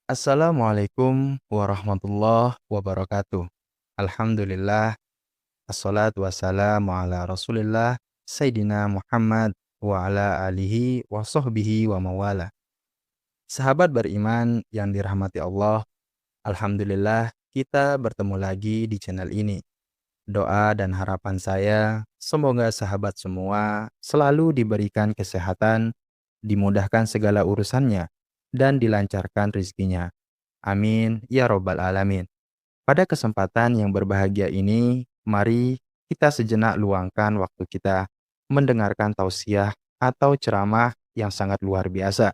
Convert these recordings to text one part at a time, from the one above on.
Assalamualaikum warahmatullahi wabarakatuh. Alhamdulillah, assalatu wassalamu ala rasulillah, Sayyidina Muhammad wa ala alihi wa sahbihi wa mawala. Sahabat beriman yang dirahmati Allah, Alhamdulillah kita bertemu lagi di channel ini. Doa dan harapan saya, semoga sahabat semua selalu diberikan kesehatan, dimudahkan segala urusannya, dan dilancarkan rezekinya. Amin, ya robbal alamin. Pada kesempatan yang berbahagia ini, mari kita sejenak luangkan waktu kita mendengarkan tausiah atau ceramah yang sangat luar biasa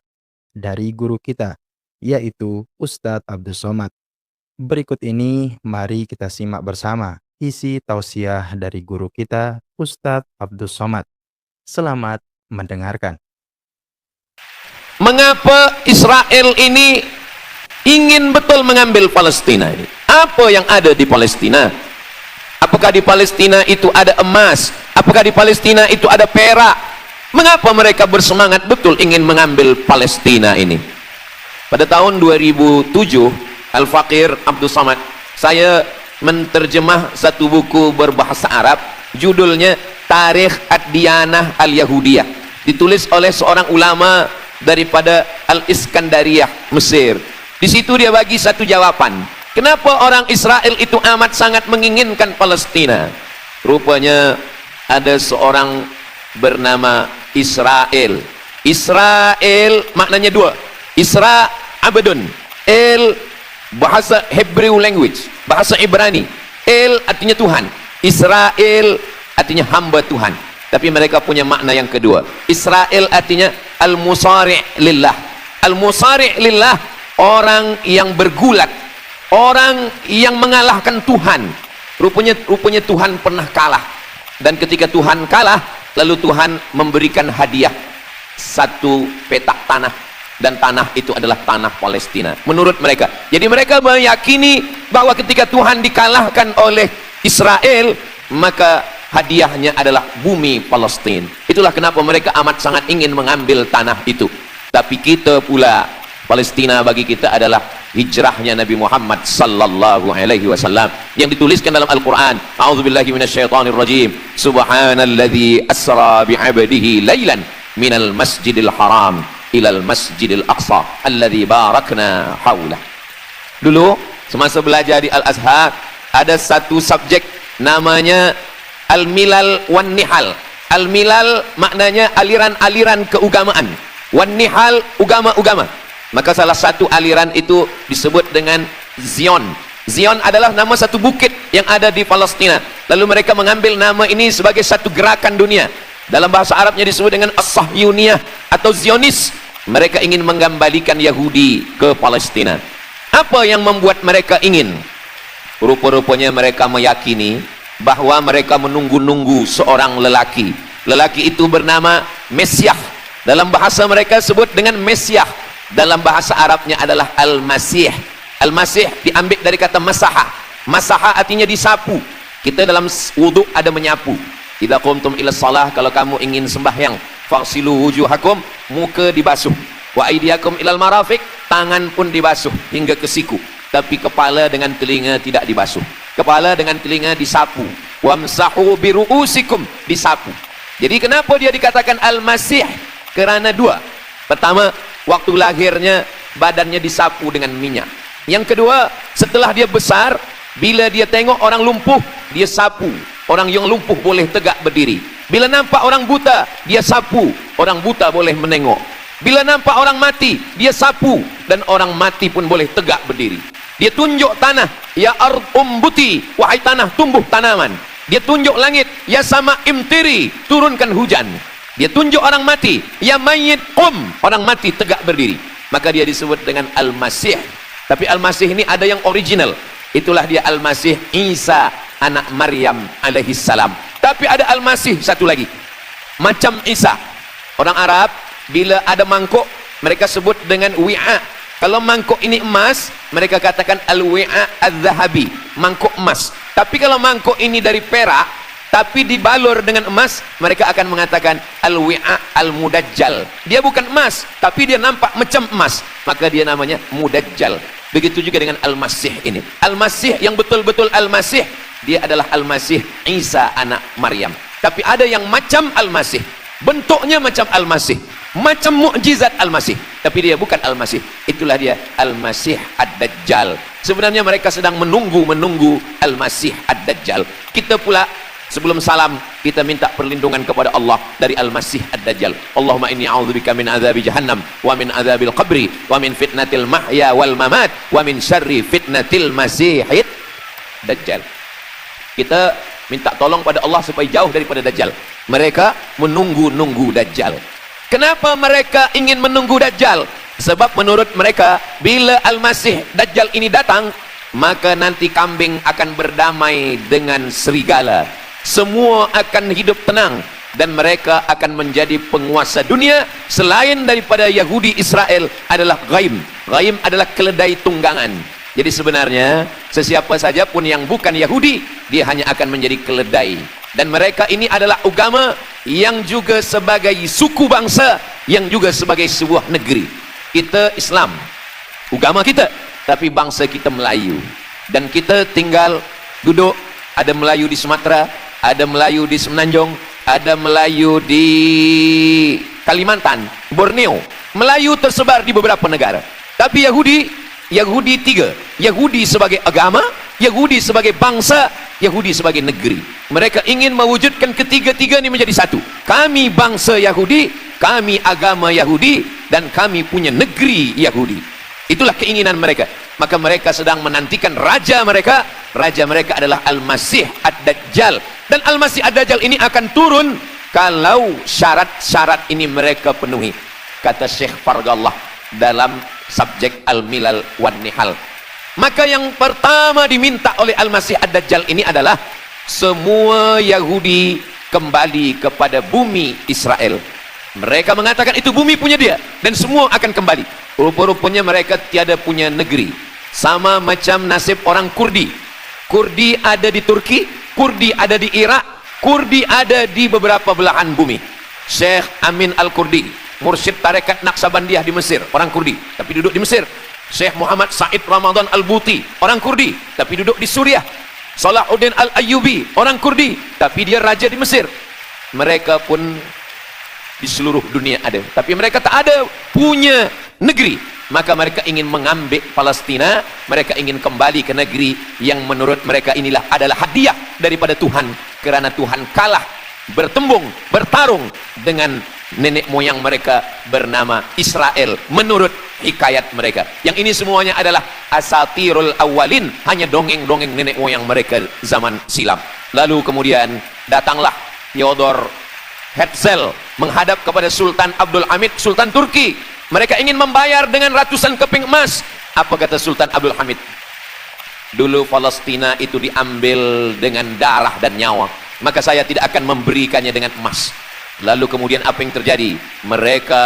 dari guru kita, yaitu Ustadz Abdus Somad. Berikut ini, mari kita simak bersama isi tausiah dari guru kita, Ustadz Abdus Somad. Selamat mendengarkan. Mengapa Israel ini ingin betul mengambil Palestina ini? Apa yang ada di Palestina? Apakah di Palestina itu ada emas? Apakah di Palestina itu ada perak? Mengapa mereka bersemangat betul ingin mengambil Palestina ini? Pada tahun 2007, Al-Faqir Abdus Somad, saya menterjemah satu buku berbahasa Arab, judulnya Tarikh Ad-Diyanah Al-Yahudiyah, ditulis oleh seorang ulama daripada Al-Iskandariyah, Mesir. Di situ dia bagi satu jawaban. Kenapa orang Israel itu amat sangat menginginkan Palestina? Rupanya ada seorang bernama Israel. Israel maknanya dua. Isra abdun. El bahasa Hebrew language, bahasa Ibrani. El artinya Tuhan. Israel artinya hamba Tuhan. Tapi mereka punya makna yang kedua. Israel artinya al-musari' lillah. Al-musari' lillah, orang yang bergulat, orang yang mengalahkan Tuhan. Rupanya Tuhan pernah kalah. Dan ketika Tuhan kalah, lalu Tuhan memberikan hadiah satu petak tanah, dan tanah itu adalah tanah Palestina menurut mereka. Jadi mereka meyakini bahwa ketika Tuhan dikalahkan oleh Israel, maka hadiahnya adalah bumi Palestina. Itulah kenapa mereka amat sangat ingin mengambil tanah itu. Tapi kita pula, Palestina bagi kita adalah hijrahnya Nabi Muhammad sallallahu alaihi wasallam yang dituliskan dalam Al-Qur'an. A'udzubillahi minasyaitonir rajim. Subhanalladzi asra bi'abdihi lailan minal masjidil haram ilal masjidil aqsa alladzi barakna haulah. Dulu semasa belajar di Al-Azhar ada satu subjek namanya Al-Milal wan Nihal. Al-Milal maknanya aliran-aliran keugamaan, wan Nihal ugama-ugama. Maka salah satu aliran itu disebut dengan Zion. Zion adalah nama satu bukit yang ada di Palestina. Lalu mereka mengambil nama ini sebagai satu gerakan dunia. Dalam bahasa Arabnya disebut dengan As-Sahyuniyah atau Zionis. Mereka ingin mengembalikan Yahudi ke Palestina. Apa yang membuat mereka ingin? Rupa-rupanya mereka meyakini bahwa mereka menunggu-nunggu seorang lelaki. Lelaki itu bernama Mesyah. Dalam bahasa mereka sebut dengan Mesyah. Dalam bahasa Arabnya adalah Al-Masih. Al-Masih diambil dari kata masaha. Masaha artinya disapu. Kita dalam wudhu ada menyapu. Idza qumtum ila shalah, kalau kamu ingin sembahyang, faghsilu wujuhakum, muka dibasuh, wa aydiyakum ilal marafiq, tangan pun dibasuh hingga ke siku, tapi kepala dengan telinga tidak dibasuh. Kepala dengan telinga disapu. Wamsahu biruusikum, disapu. Jadi kenapa dia dikatakan Al-Masih? Kerana dua. Pertama, waktu lahirnya badannya disapu dengan minyak. Yang kedua, setelah dia besar, bila dia tengok orang lumpuh, dia sapu. Orang yang lumpuh boleh tegak berdiri. Bila nampak orang buta, dia sapu. Orang buta boleh menengok. Bila nampak orang mati, dia sapu. Dan orang mati pun boleh tegak berdiri. Dia tunjuk tanah, ya ard umbuti, wahai tanah tumbuh tanaman. Dia tunjuk langit, ya sama imtiri, turunkan hujan. Dia tunjuk orang mati, ya mayyit qum, orang mati tegak berdiri. Maka dia disebut dengan Al-Masih. Tapi Al-Masih ini ada yang original. Itulah dia Al-Masih Isa anak Maryam alaihi salam. Tapi ada Al-Masih satu lagi, macam Isa. Orang Arab bila ada mangkuk, mereka sebut dengan wi'a. Kalau mangkuk ini emas, mereka katakan al-wi'a al-zahabi, mangkuk emas. Tapi kalau mangkuk ini dari perak, tapi dibalur dengan emas, mereka akan mengatakan al-wi'a al-mudajjal. Dia bukan emas, tapi dia nampak macam emas, maka dia namanya mudajjal. Begitu juga dengan Al-Masih ini. Al-Masih yang betul-betul Al-Masih, dia adalah Al-Masih Isa anak Maryam. Tapi ada yang macam Al-Masih, bentuknya macam Al-Masih, macam mukjizat Al-Masih, tapi dia bukan Al-Masih. Itulah dia Al-Masih Ad-Dajjal. Sebenarnya mereka sedang menunggu Al-Masih Ad-Dajjal. Kita pula sebelum salam, kita minta perlindungan kepada Allah dari Al-Masih Ad-Dajjal. Allahumma inni a'udzubika min azabi jahannam wa min azabil qabri wa min fitnatil mahya wal mamat wa min syarri fitnatil masihid Dajjal. Kita minta tolong pada Allah supaya jauh daripada Dajjal. Mereka menunggu Dajjal. Kenapa mereka ingin menunggu Dajjal? Sebab menurut mereka, bila Al-Masih Dajjal ini datang, maka nanti kambing akan berdamai dengan serigala. Semua akan hidup tenang dan mereka akan menjadi penguasa dunia. Selain daripada Yahudi Israel adalah ghaim. Ghaim adalah keledai tunggangan. Jadi sebenarnya sesiapa saja pun yang bukan Yahudi, dia hanya akan menjadi keledai. Dan mereka ini adalah agama yang juga sebagai suku bangsa, yang juga sebagai sebuah negeri. Kita Islam, agama kita, tapi bangsa kita Melayu. Dan kita tinggal duduk, ada Melayu di Sumatera, ada Melayu di Semenanjung, ada Melayu di Kalimantan, Borneo. Melayu tersebar di beberapa negara. Tapi Yahudi tiga. Yahudi sebagai agama, Yahudi sebagai bangsa, Yahudi sebagai negeri. Mereka ingin mewujudkan ketiga-tiga ini menjadi satu. Kami bangsa Yahudi, kami agama Yahudi, dan kami punya negeri Yahudi. Itulah keinginan mereka. Maka mereka sedang menantikan raja mereka. Raja mereka adalah Al-Masih Ad-Dajjal. Dan Al-Masih Ad-Dajjal ini akan turun kalau syarat-syarat ini mereka penuhi. Kata Syekh Fargallah dalam subjek Al-Milal wan Nihal. Maka yang pertama diminta oleh Al-Masih Ad-Dajjal ini adalah semua Yahudi kembali kepada bumi Israel. Mereka mengatakan itu bumi punya dia dan semua akan kembali. Rupa-rupanya mereka tiada punya negeri. Sama macam nasib orang Kurdi. Kurdi ada di Turki, Kurdi ada di Irak, Kurdi ada di beberapa belahan bumi. Syekh Amin Al-Kurdi, mursyid tarekat Naqsabandiyah di Mesir, orang Kurdi, tapi duduk di Mesir. Syekh Muhammad Said Ramadan Al-Buti, orang Kurdi, tapi duduk di Suriah. Salahuddin Al-Ayyubi, orang Kurdi, tapi dia raja di Mesir. Mereka pun di seluruh dunia ada, tapi mereka tak ada punya negeri. Maka mereka ingin mengambil Palestina, mereka ingin kembali ke negeri yang menurut mereka inilah adalah hadiah daripada Tuhan, kerana Tuhan kalah bertarung dengan nenek moyang mereka bernama Israel menurut hikayat mereka. Yang ini semuanya adalah asatirul awalin, hanya dongeng-dongeng nenek moyang mereka zaman silam. Lalu kemudian datanglah Theodor Herzl menghadap kepada Sultan Abdul Hamid, Sultan Turki. Mereka ingin membayar dengan ratusan keping emas. Apa kata Sultan Abdul Hamid? Dulu Palestina itu diambil dengan darah dan nyawa, maka saya tidak akan memberikannya dengan emas. Lalu kemudian apa yang terjadi? Mereka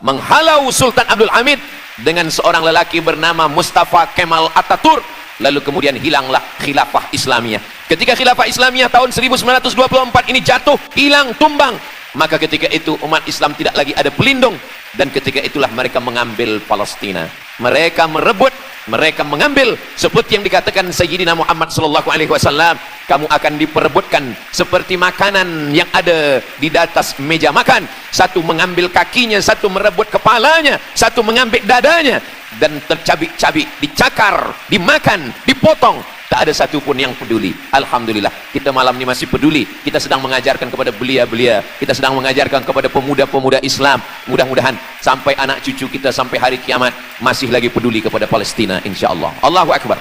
menghalau Sultan Abdul Hamid dengan seorang lelaki bernama Mustafa Kemal Ataturk. Lalu kemudian hilanglah khilafah Islamiyah. Ketika khilafah Islamiyah tahun 1924 ini jatuh, hilang, tumbang, maka ketika itu umat Islam tidak lagi ada pelindung. Dan ketika itulah mereka mengambil Palestina. Mereka merebut, mereka mengambil, seperti yang dikatakan Sayyidina Muhammad sallallahu alaihi wasallam, kamu akan diperebutkan seperti makanan yang ada di atas meja makan. Satu mengambil kakinya, satu merebut kepalanya, satu mengambil dadanya, dan tercabik-cabik, dicakar, dimakan, dipotong. Tak ada satu pun yang peduli. Alhamdulillah, kita malam ini masih peduli. Kita sedang mengajarkan kepada belia-belia, kita sedang mengajarkan kepada pemuda-pemuda Islam. Mudah-mudahan sampai anak cucu kita sampai hari kiamat masih lagi peduli kepada Palestina, insyaallah. Allahu Akbar.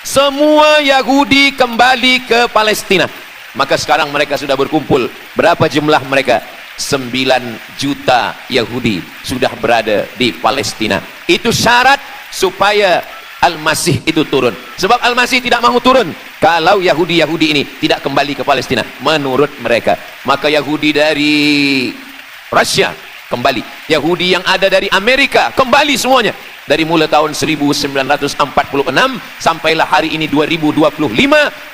Semua Yahudi kembali ke Palestina. Maka sekarang mereka sudah berkumpul. Berapa jumlah mereka? 9 juta Yahudi sudah berada di Palestina. Itu syarat supaya Al-Masih itu turun. Sebab Al-Masih tidak mahu turun kalau Yahudi-Yahudi ini tidak kembali ke Palestina menurut mereka. Maka Yahudi dari Rusia kembali, Yahudi yang ada dari Amerika kembali semuanya. dari mulai tahun 1946 sampailah hari ini 2025,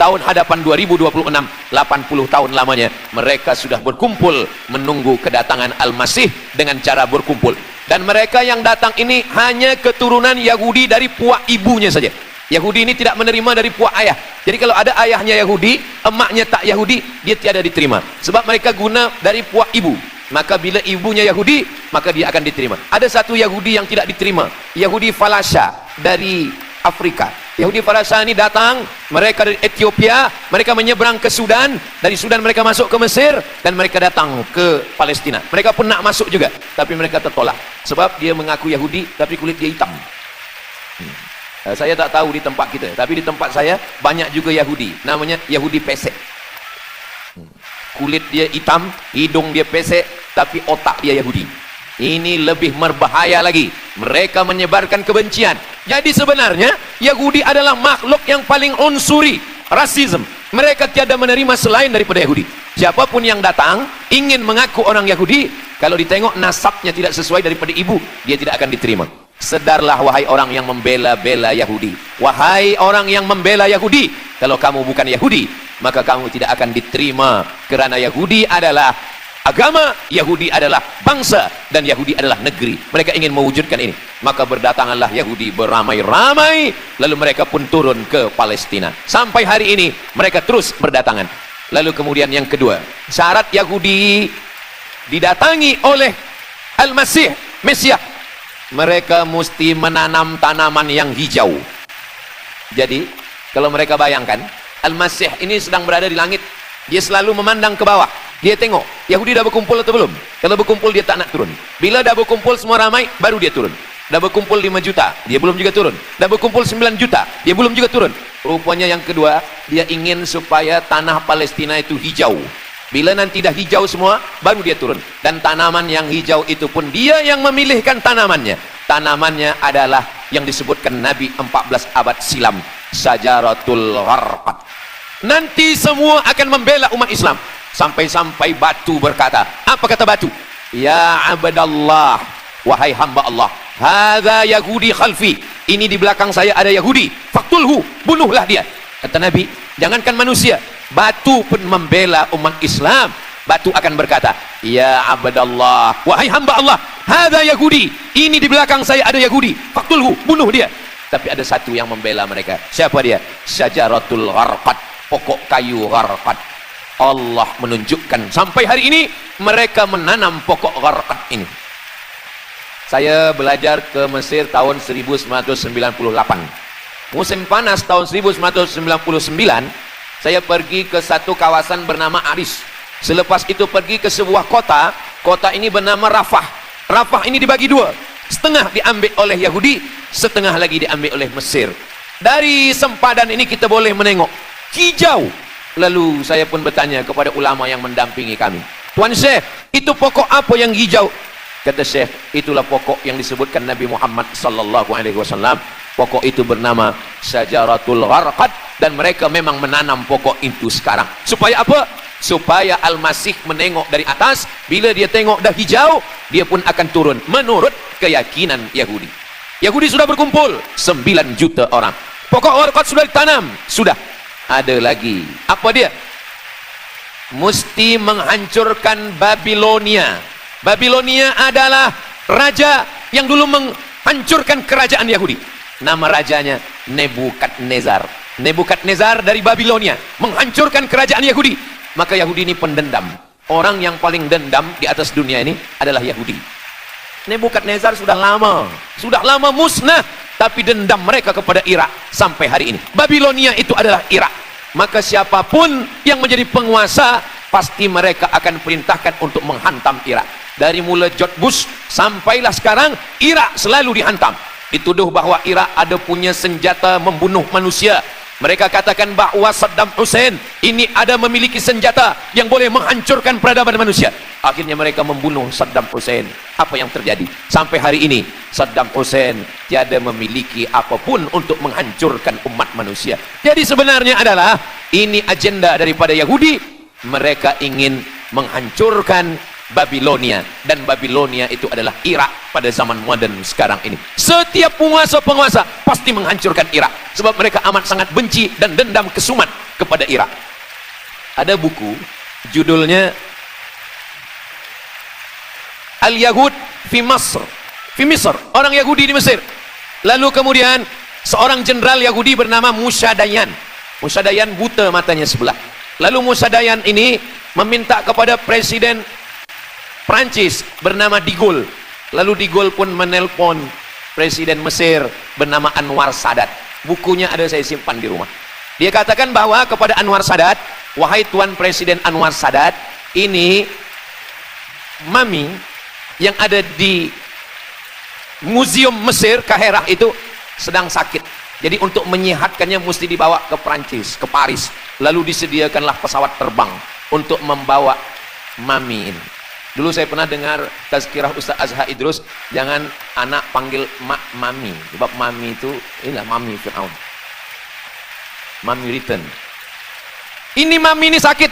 tahun hadapan 2026, 80 tahun lamanya mereka sudah berkumpul menunggu kedatangan Al-Masih dengan cara berkumpul. Dan mereka yang datang ini hanya keturunan Yahudi dari puak ibunya saja. Yahudi ini tidak menerima dari puak ayah. Jadi kalau ada ayahnya Yahudi, emaknya tak Yahudi, dia tiada diterima. Sebab mereka guna dari puak ibu. Maka bila ibunya Yahudi, maka dia akan diterima. Ada satu Yahudi yang tidak diterima, Yahudi Falasha dari Afrika. Yahudi Falasha ini datang, mereka dari Ethiopia, mereka menyeberang ke Sudan, dari Sudan mereka masuk ke Mesir, dan mereka datang ke Palestina. Mereka pun nak masuk juga, tapi mereka tertolak. Sebab dia mengaku Yahudi, tapi kulit dia hitam. Saya tak tahu di tempat kita, tapi di tempat saya banyak juga Yahudi, namanya Yahudi pesek. Kulit dia hitam, hidung dia pesek, tapi otak dia Yahudi. Ini lebih berbahaya lagi. Mereka menyebarkan kebencian. Jadi sebenarnya Yahudi adalah makhluk yang paling unsuri, rasisme. Mereka tiada menerima selain daripada Yahudi. Siapapun yang datang ingin mengaku orang Yahudi, kalau ditengok nasabnya tidak sesuai daripada ibu, dia tidak akan diterima. Sedarlah wahai orang yang membela-bela Yahudi. Wahai orang yang membela Yahudi, kalau kamu bukan Yahudi, maka kamu tidak akan diterima. Kerana Yahudi adalah agama, Yahudi adalah bangsa, dan Yahudi adalah negeri. Mereka ingin mewujudkan ini. Maka berdatanganlah Yahudi beramai-ramai, lalu mereka pun turun ke Palestina. Sampai hari ini mereka terus berdatangan. Lalu kemudian yang kedua, syarat Yahudi didatangi oleh Al-Masih, Mesias, mereka mesti menanam tanaman yang hijau. Jadi kalau mereka bayangkan, Al-Masih ini sedang berada di langit, dia selalu memandang ke bawah, dia tengok Yahudi dah berkumpul atau belum. Kalau berkumpul dia tak nak turun. Bila dah berkumpul semua ramai, baru dia turun. Dah berkumpul 5 juta, dia belum juga turun. Dah berkumpul 9 juta, dia belum juga turun. Rupanya yang kedua, dia ingin supaya tanah Palestina itu hijau. Bila nanti dah hijau semua, baru dia turun. Dan tanaman yang hijau itu pun dia yang memilihkan tanamannya. Tanamannya adalah yang disebutkan Nabi 14 abad silam, Syajaratul Gharqad. Nanti semua akan membela umat Islam. Sampai-sampai batu berkata, apa kata batu? Ya abdallah, wahai hamba Allah, hadza Yahudi khalfi, ini di belakang saya ada Yahudi, faktulhu, bunuhlah dia. Kata Nabi, jangankan manusia, batu pun membela umat Islam. Batu akan berkata, ya abdallah, wahai hamba Allah, hadza Yahudi, ini di belakang saya ada Yahudi, faktulhu, bunuh dia. Tapi ada satu yang membela mereka. Siapa dia? Syajaratul Gharqad, pokok kayu Gharqad. Allah menunjukkan sampai hari ini mereka menanam pokok Gharqad ini. Saya belajar ke Mesir tahun 1998. Musim panas tahun 1999, saya pergi ke satu kawasan bernama Aris. Selepas itu pergi ke sebuah kota. Kota ini bernama Rafah. Rafah ini dibagi dua. Setengah diambil oleh Yahudi, setengah lagi diambil oleh Mesir. Dari sempadan ini kita boleh menengok hijau. Lalu saya pun bertanya kepada ulama yang mendampingi kami, Tuan Syekh, itu pokok apa yang hijau? Kata Syekh, itulah pokok yang disebutkan Nabi Muhammad sallallahu alaihi wasallam. Pokok itu bernama Syajaratul Gharqad, dan mereka memang menanam pokok itu sekarang. Supaya apa? Supaya Al-Masih menengok dari atas. Bila dia tengok dah hijau, dia pun akan turun menurut keyakinan Yahudi. Yahudi sudah berkumpul 9 juta orang. Pokok Gharqad sudah ditanam, sudah. Ada lagi. Apa dia? Mesti menghancurkan Babilonia. Babilonia adalah raja yang dulu menghancurkan kerajaan Yahudi. Nama rajanya Nebukadnezar. Nebukadnezar dari Babilonia menghancurkan kerajaan Yahudi. Maka Yahudi ini pendendam. Orang yang paling dendam di atas dunia ini adalah Yahudi. Nebukadnezar sudah lama musnah, tapi dendam mereka kepada Irak sampai hari ini. Babilonia itu adalah Irak. Maka siapapun yang menjadi penguasa, pasti mereka akan perintahkan untuk menghantam Irak. Dari mula George Bush sampailah sekarang, Irak selalu dihantam. Dituduh bahwa Irak ada punya senjata membunuh manusia. Mereka katakan bahwa Saddam Hussein ini ada memiliki senjata yang boleh menghancurkan peradaban manusia. Akhirnya mereka membunuh Saddam Hussein. Apa yang terjadi? Sampai hari ini Saddam Hussein tiada memiliki apapun untuk menghancurkan umat manusia. Jadi sebenarnya adalah ini agenda daripada Yahudi. Mereka ingin menghancurkan Babilonia, dan Babilonia itu adalah Irak pada zaman modern sekarang ini. Setiap penguasa pasti menghancurkan Irak sebab mereka amat sangat benci dan dendam kesumat kepada Irak. Ada buku judulnya Al-Yahud fi Masr, orang Yahudi di Mesir. Lalu kemudian seorang jenderal Yahudi bernama Musa Dayan buta matanya sebelah. Lalu Musa Dayan ini meminta kepada presiden Prancis bernama De Gaulle. Lalu De Gaulle pun menelpon presiden Mesir bernama Anwar Sadat. Bukunya ada, saya simpan di rumah. Dia katakan bahwa kepada Anwar Sadat, wahai Tuan Presiden Anwar Sadat, ini mami yang ada di Museum Mesir Kaherah itu sedang sakit. Jadi untuk menyehatkannya mesti dibawa ke Prancis, ke Paris. Lalu disediakanlah pesawat terbang untuk membawa mami ini. Dulu saya pernah dengar tazkirah Ustaz Azhar Idrus, jangan anak panggil mami, sebab mami itu inilah mami Fir'aun, mami return. Ini mami ini sakit,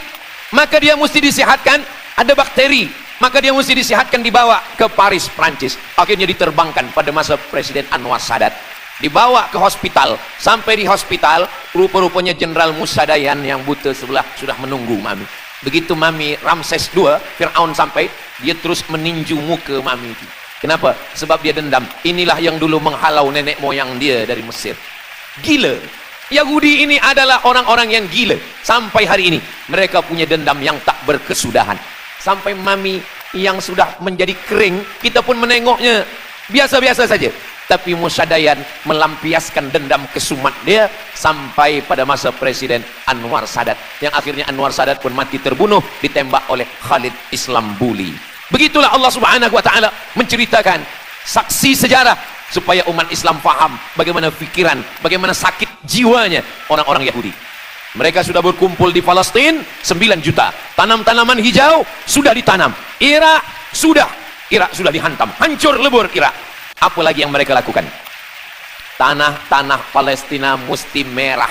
maka dia mesti disehatkan, ada bakteri, maka dia mesti disehatkan, dibawa ke Paris, Prancis. Akhirnya diterbangkan pada masa Presiden Anwar Sadat, dibawa ke hospital. Sampai di hospital, rupa-rupanya Jenderal Musa Dayan yang buta sebelah sudah menunggu mami. Begitu mami Ramses II, Fir'aun sampai, dia terus meninju muka mami itu. Kenapa? Sebab dia dendam. Inilah yang dulu menghalau nenek moyang dia dari Mesir. Gila. Yahudi ini adalah orang-orang yang gila. Sampai hari ini mereka punya dendam yang tak berkesudahan. Sampai mami yang sudah menjadi kering, kita pun menengoknya biasa-biasa saja. Tapi Musa Dayan melampiaskan dendam kesumat dia sampai pada masa Presiden Anwar Sadat, yang akhirnya Anwar Sadat pun mati terbunuh ditembak oleh Khalid Islambuli. Begitulah Allah Subhanahu wa taala menceritakan saksi sejarah supaya umat Islam faham bagaimana pikiran, bagaimana sakit jiwanya orang-orang Yahudi. Mereka sudah berkumpul di Palestina 9 juta. Tanam-tanaman hijau sudah ditanam. Irak sudah dihantam, hancur lebur Irak. Apa lagi yang mereka lakukan? Tanah Palestina mesti merah.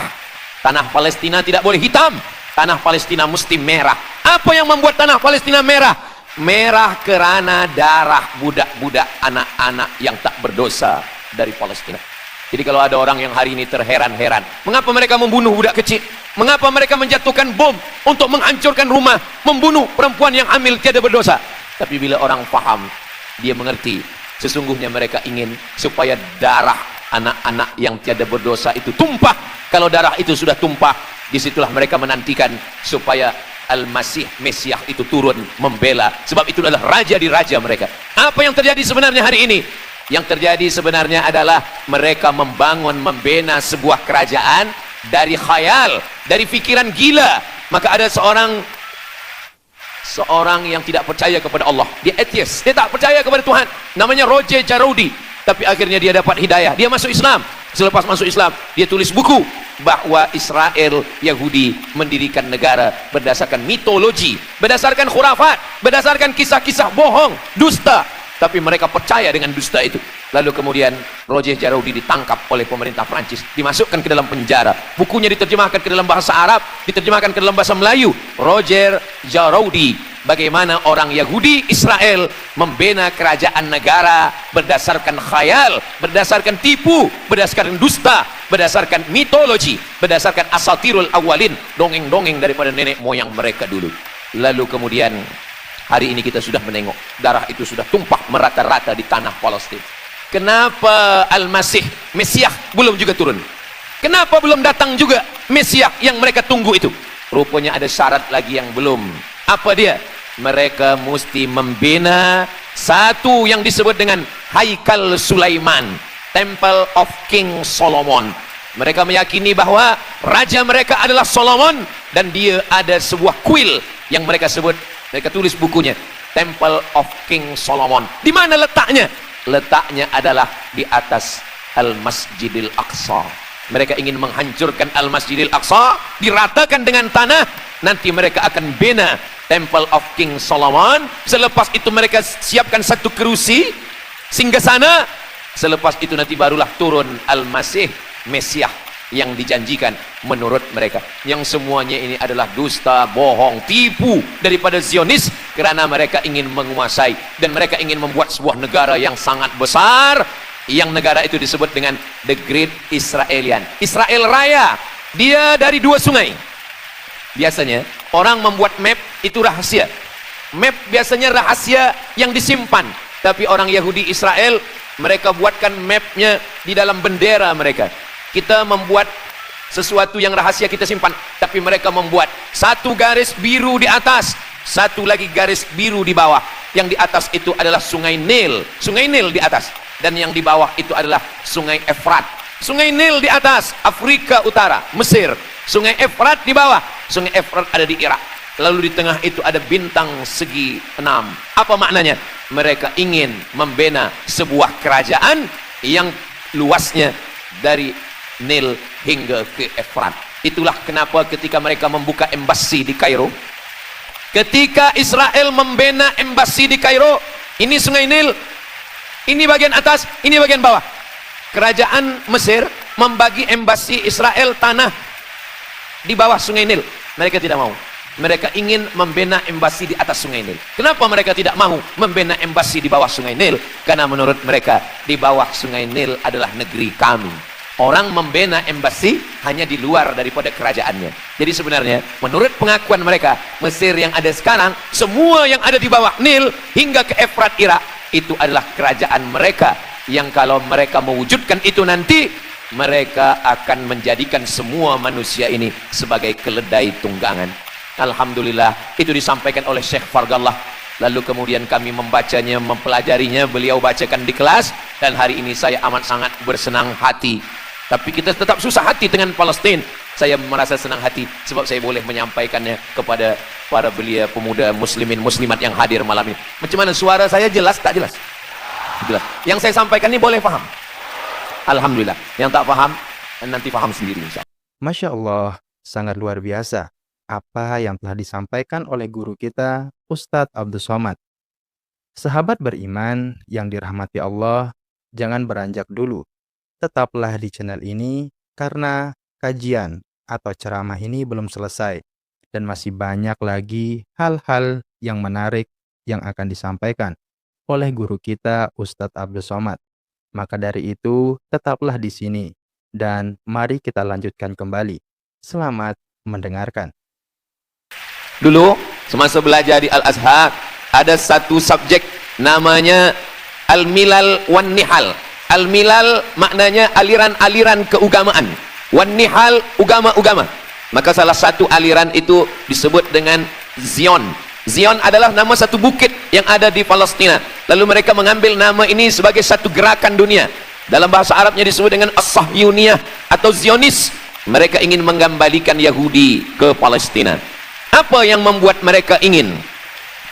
Tanah Palestina tidak boleh hitam. Tanah Palestina mesti merah. Apa yang membuat tanah Palestina merah? Merah kerana darah budak-budak, anak-anak yang tak berdosa dari Palestina. Jadi kalau ada orang yang hari ini terheran-heran, mengapa mereka membunuh budak kecil? Mengapa mereka menjatuhkan bom untuk menghancurkan rumah, membunuh perempuan yang hamil tiada berdosa? Tapi bila orang faham, dia mengerti, sesungguhnya mereka ingin supaya darah anak-anak yang tiada berdosa itu tumpah. Kalau darah itu sudah tumpah, disitulah mereka menantikan supaya Al-Masih, Mesiah itu turun membela. Sebab itu adalah raja di raja mereka. Apa yang terjadi sebenarnya hari ini? Yang terjadi sebenarnya adalah mereka membangun, membina sebuah kerajaan dari khayal, dari pikiran gila. Maka ada seorang yang tidak percaya kepada Allah, dia atheist, dia tak percaya kepada Tuhan, namanya Roger Jarroudi. Tapi akhirnya dia dapat hidayah, dia masuk Islam. Selepas masuk Islam, dia tulis buku bahwa Israel, Yahudi mendirikan negara berdasarkan mitologi, berdasarkan khurafat, berdasarkan kisah-kisah bohong, dusta. Tapi mereka percaya dengan dusta itu. Lalu kemudian Roger Jarroudi ditangkap oleh pemerintah Prancis, dimasukkan ke dalam penjara. Bukunya diterjemahkan ke dalam bahasa Arab, diterjemahkan ke dalam bahasa Melayu. Roger Jarroudi, bagaimana orang Yahudi Israel membina kerajaan negara berdasarkan khayal, berdasarkan tipu, berdasarkan dusta, berdasarkan mitologi, berdasarkan asatirul awalin, dongeng-dongeng daripada nenek moyang mereka dulu. Lalu kemudian hari ini kita sudah menengok darah itu sudah tumpah merata-rata di tanah Palestina. Kenapa Al-Masih, Mesiah belum juga turun? Kenapa belum datang juga Mesiah yang mereka tunggu itu? Rupanya ada syarat lagi yang belum. Apa dia? Mereka mesti membina satu yang disebut dengan Haikal Sulaiman, Temple of King Solomon. Mereka meyakini bahwa raja mereka adalah Solomon, dan dia ada sebuah kuil yang mereka sebut, mereka tulis bukunya Temple of King Solomon. Di mana letaknya? Letaknya adalah di atas Al-Masjidil Aqsa. Mereka ingin menghancurkan Al-Masjidil Aqsa, diratakan dengan tanah. Nanti mereka akan bina Temple of King Solomon. Selepas itu mereka siapkan satu kerusi singgasana. Selepas itu nanti barulah turun Al-Masih, Mesiah yang dijanjikan menurut mereka, yang semuanya ini adalah dusta, bohong, tipu daripada Zionis, karena mereka ingin menguasai dan mereka ingin membuat sebuah negara yang sangat besar, yang negara itu disebut dengan The Great Israelian, Israel Raya. Dia dari dua sungai. Biasanya orang membuat map itu rahasia. Map biasanya rahasia yang disimpan, tapi orang Yahudi Israel, mereka buatkan mapnya di dalam bendera mereka. Kita membuat sesuatu yang rahasia kita simpan, tapi mereka membuat satu garis biru di atas, satu lagi garis biru di bawah. Yang di atas itu adalah sungai Nil, sungai Nil di atas, dan yang di bawah itu adalah sungai Efrat. Sungai Nil di atas, Afrika Utara, Mesir. Sungai Efrat di bawah, sungai Efrat ada di Irak. Lalu di tengah itu ada bintang segi 6. Apa maknanya? Mereka ingin membina sebuah kerajaan yang luasnya dari Nil hingga ke Efrat. Itulah kenapa ketika mereka membuka embasi di Kairo, ketika Israel membina embasi di Kairo, ini sungai Nil, ini bagian atas, ini bagian bawah. Kerajaan Mesir membagi embasi Israel tanah di bawah sungai Nil. Mereka tidak mau. Mereka ingin membina embasi di atas sungai Nil. Kenapa mereka tidak mau membina embasi di bawah sungai Nil? Karena menurut mereka di bawah sungai Nil adalah negeri kami. Orang membina embasi hanya di luar daripada kerajaannya. Jadi sebenarnya menurut pengakuan mereka, Mesir yang ada sekarang, semua yang ada di bawah Nil hingga ke Efrat Irak, itu adalah kerajaan mereka, yang kalau mereka mewujudkan itu nanti, mereka akan menjadikan semua manusia ini sebagai keledai tunggangan. Alhamdulillah, itu disampaikan oleh Syekh Fargallah. Lalu kemudian kami membacanya, mempelajarinya, beliau bacakan di kelas, dan hari ini saya amat sangat bersenang hati. Tapi kita tetap susah hati dengan Palestina. Saya merasa senang hati sebab saya boleh menyampaikannya kepada para belia pemuda muslimin muslimat yang hadir malam ini. Macam mana suara saya, jelas tak jelas? Jelas. Yang saya sampaikan ini boleh faham? Alhamdulillah. Yang tak faham nanti faham sendiri insyaallah. Masya Allah, sangat luar biasa apa yang telah disampaikan oleh guru kita, Ustadz Abdul Somad. Sahabat beriman yang dirahmati Allah, jangan beranjak dulu. Tetaplah di channel ini karena kajian atau ceramah ini belum selesai dan masih banyak lagi hal-hal yang menarik yang akan disampaikan oleh guru kita Ustadz Abdul Somad. Maka dari itu, tetaplah di sini dan mari kita lanjutkan kembali. Selamat mendengarkan. Dulu semasa belajar di Al-Azhar ada satu subjek namanya Al-Milal wan Nihal. Al-Milal maknanya aliran-aliran keugamaan, wan Nihal ugama-ugama. Maka salah satu aliran itu disebut dengan Zion. Zion adalah nama satu bukit yang ada di Palestina. Lalu mereka mengambil nama ini sebagai satu gerakan dunia. Dalam bahasa Arabnya disebut dengan As-Sahyuniyah atau Zionis. Mereka ingin mengembalikan Yahudi ke Palestina. Apa yang membuat mereka ingin?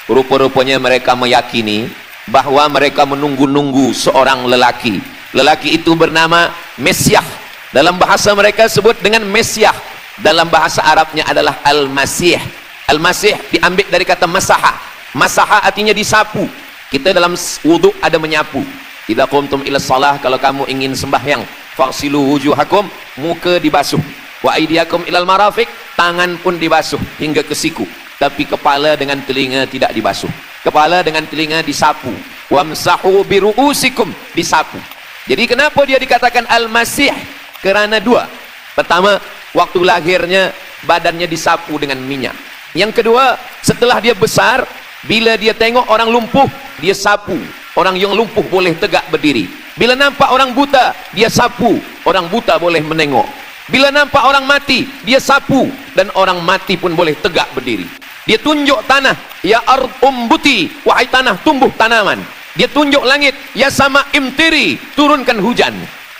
Rupa-rupanya mereka meyakini bahwa mereka menunggu-nunggu seorang lelaki. Lelaki itu bernama Mesiah. Dalam bahasa mereka sebut dengan Mesiah. Dalam bahasa Arabnya adalah Al-Masih. Al-Masih diambil dari kata masaha. Masaha artinya disapu. Kita dalam wudhu ada menyapu. Idza qumtum ila shalah, kalau kamu ingin sembahyang, faghsilu wujuhakum, muka dibasuh. Wa aydiyakum ilal marafiq, tangan pun dibasuh hingga ke siku. Tapi kepala dengan telinga tidak dibasuh. Kepala dengan telinga disapu. Wamsahu biru'usikum, disapu. Jadi kenapa dia dikatakan Al-Masih? Kerana dua. Pertama, waktu lahirnya badannya disapu dengan minyak. Yang kedua, setelah dia besar, bila dia tengok orang lumpuh, dia sapu. Orang yang lumpuh boleh tegak berdiri. Bila nampak orang buta, dia sapu. Orang buta boleh menengok. Bila nampak orang mati, dia sapu. Dan orang mati pun boleh tegak berdiri. Dia tunjuk tanah, ya ard umbuti, wahai tanah tumbuh tanaman. Dia tunjuk langit, ya sama imtiri, turunkan hujan.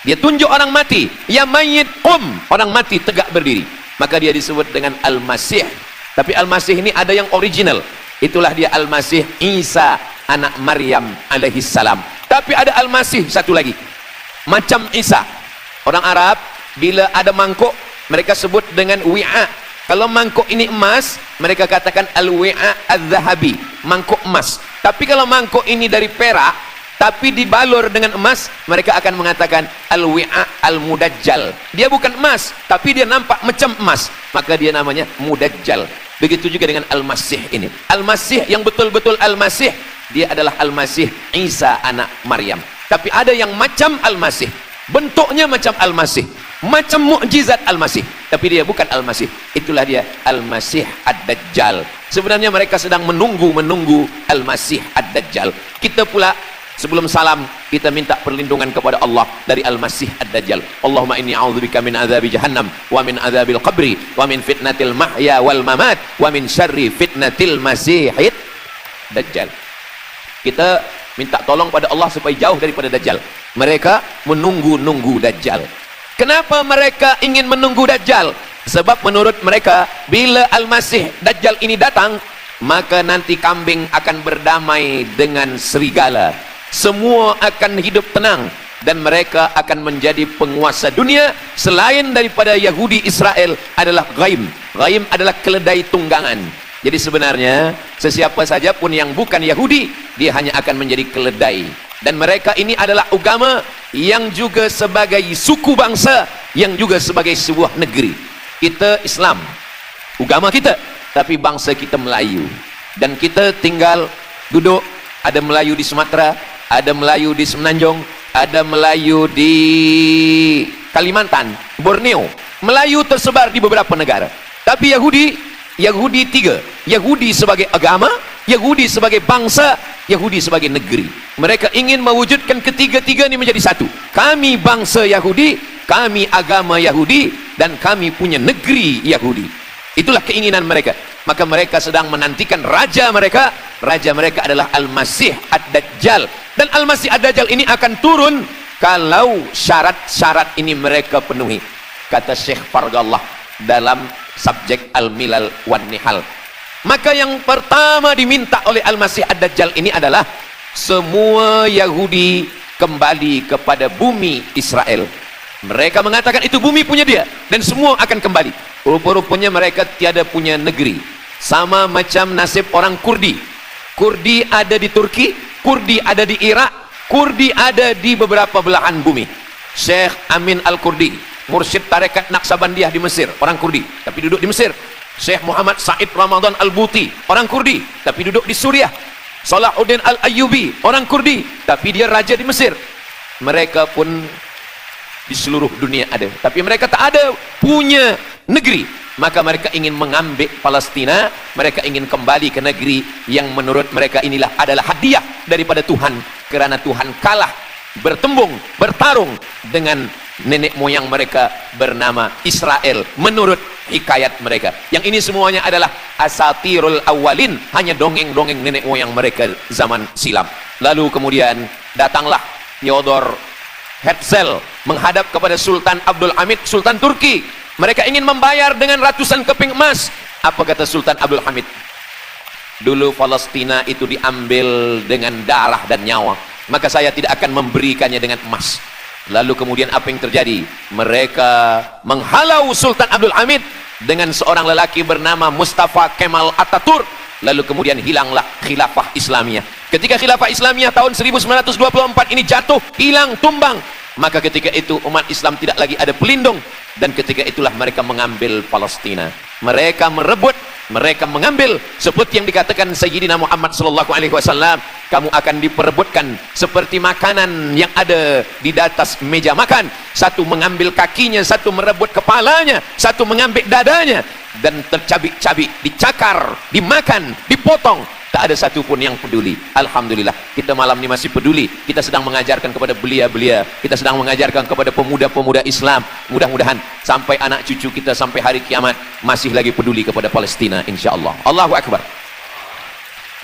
Dia tunjuk orang mati, ya mayyit qum, orang mati tegak berdiri. Maka dia disebut dengan Al-Masih. Tapi Al-Masih ini ada yang original. Itulah dia Al-Masih Isa anak Maryam alaihi salam. Tapi ada Al-Masih satu lagi, macam Isa. Orang Arab bila ada mangkuk, mereka sebut dengan wi'a. Kalau mangkuk ini emas, mereka katakan al-wi'a al-zahabi, mangkuk emas. Tapi kalau mangkuk ini dari perak, tapi dibalur dengan emas, mereka akan mengatakan al-wi'a al-mudajjal. Dia bukan emas, tapi dia nampak macam emas, maka dia namanya mudajjal. Begitu juga dengan Al-Masih ini. Al-Masih yang betul-betul Al-Masih, dia adalah Al-Masih Isa anak Maryam. Tapi ada yang macam Al-Masih, bentuknya macam Al-Masih, macam mukjizat Al-Masih, tapi dia bukan Al-Masih. Itulah dia Al-Masih Ad-Dajjal. Sebenarnya mereka sedang menunggu Al-Masih Ad-Dajjal. Kita pula sebelum salam, kita minta perlindungan kepada Allah dari Al-Masih Ad-Dajjal. Allahumma inni a'udzubika min adzabi jahannam wa min adzabil qabri wa min fitnatil mahya wal mamat wa min syarri fitnatil masihid dajjal. Kita minta tolong pada Allah supaya jauh daripada Dajjal. Mereka menunggu Dajjal. Kenapa mereka ingin menunggu Dajjal? Sebab menurut mereka, bila Al-Masih Dajjal ini datang, maka nanti kambing akan berdamai dengan serigala. Semua akan hidup tenang dan mereka akan menjadi penguasa dunia. Selain daripada Yahudi Israel adalah ghaim. Ghaim adalah keledai tunggangan. Jadi sebenarnya sesiapa saja pun yang bukan Yahudi, dia hanya akan menjadi keledai. Dan mereka ini adalah agama yang juga sebagai suku bangsa, yang juga sebagai sebuah negeri. Kita Islam, agama kita, tapi bangsa kita Melayu. Dan kita tinggal duduk, ada Melayu di Sumatera, ada Melayu di Semenanjung, ada Melayu di Kalimantan, Borneo. Melayu tersebar di beberapa negara. Tapi Yahudi tiga. Yahudi sebagai agama, Yahudi sebagai bangsa, Yahudi sebagai negeri. Mereka ingin mewujudkan ketiga-tiga ini menjadi satu. Kami bangsa Yahudi, kami agama Yahudi, dan kami punya negeri Yahudi. Itulah keinginan mereka. Maka mereka sedang menantikan raja mereka. Raja mereka adalah Al-Masih Ad-Dajjal. Dan Al-Masih Ad-Dajjal ini akan turun kalau syarat-syarat ini mereka penuhi. Kata Syekh Fargallah dalam subjek Al-Milal wan Nihal. Maka yang pertama diminta oleh Al-Masih Ad-Dajjal ini adalah semua Yahudi kembali kepada bumi Israel. Mereka mengatakan itu bumi punya dia dan semua akan kembali. Rupa-rupanya mereka tiada punya negeri. Sama macam nasib orang Kurdi. Kurdi ada di Turki, Kurdi ada di Irak, Kurdi ada di beberapa belahan bumi. Syekh Amin Al-Kurdi, mursyid tarekat Naqsabandiyah di Mesir, orang Kurdi tapi duduk di Mesir. Syekh Muhammad Said Ramadan Al-Buti, orang Kurdi tapi duduk di Suriah. Salahuddin Al-Ayyubi, orang Kurdi tapi dia raja di Mesir. Mereka pun di seluruh dunia ada, tapi mereka tak ada punya negeri. Maka mereka ingin mengambil Palestina, mereka ingin kembali ke negeri yang menurut mereka inilah adalah hadiah daripada Tuhan, kerana Tuhan kalah bertarung dengan nenek moyang mereka bernama Israel menurut hikayat mereka. Yang ini semuanya adalah asatirul awalin, hanya dongeng-dongeng nenek moyang mereka zaman silam. Lalu kemudian datanglah Theodor Herzl menghadap kepada Sultan Abdul Hamid, Sultan Turki. Mereka ingin membayar dengan ratusan keping emas. Apa kata Sultan Abdul Hamid? Dulu Palestina itu diambil dengan darah dan nyawa, maka saya tidak akan memberikannya dengan emas. Lalu kemudian apa yang terjadi? Mereka menghalau Sultan Abdul Hamid dengan seorang lelaki bernama Mustafa Kemal Ataturk. Lalu kemudian hilanglah khilafah Islamiyah. Ketika khilafah Islamiyah tahun 1924 ini jatuh, hilang, tumbang, maka ketika itu umat Islam tidak lagi ada pelindung. Dan ketika itulah mereka mengambil Palestina. Mereka merebut, mereka mengambil, seperti yang dikatakan Sayyidina Muhammad sallallahu alaihi wasallam, kamu akan diperebutkan seperti makanan yang ada di atas meja makan. Satu mengambil kakinya, satu merebut kepalanya, satu mengambil dadanya, dan tercabik-cabik, dicakar, dimakan, dipotong. Tak ada satu pun yang peduli. Alhamdulillah, kita malam ini masih peduli. Kita sedang mengajarkan kepada belia-belia, kita sedang mengajarkan kepada pemuda-pemuda Islam. Mudah-mudahan sampai anak cucu kita sampai hari kiamat masih lagi peduli kepada Palestina, insyaAllah. Allahu Akbar.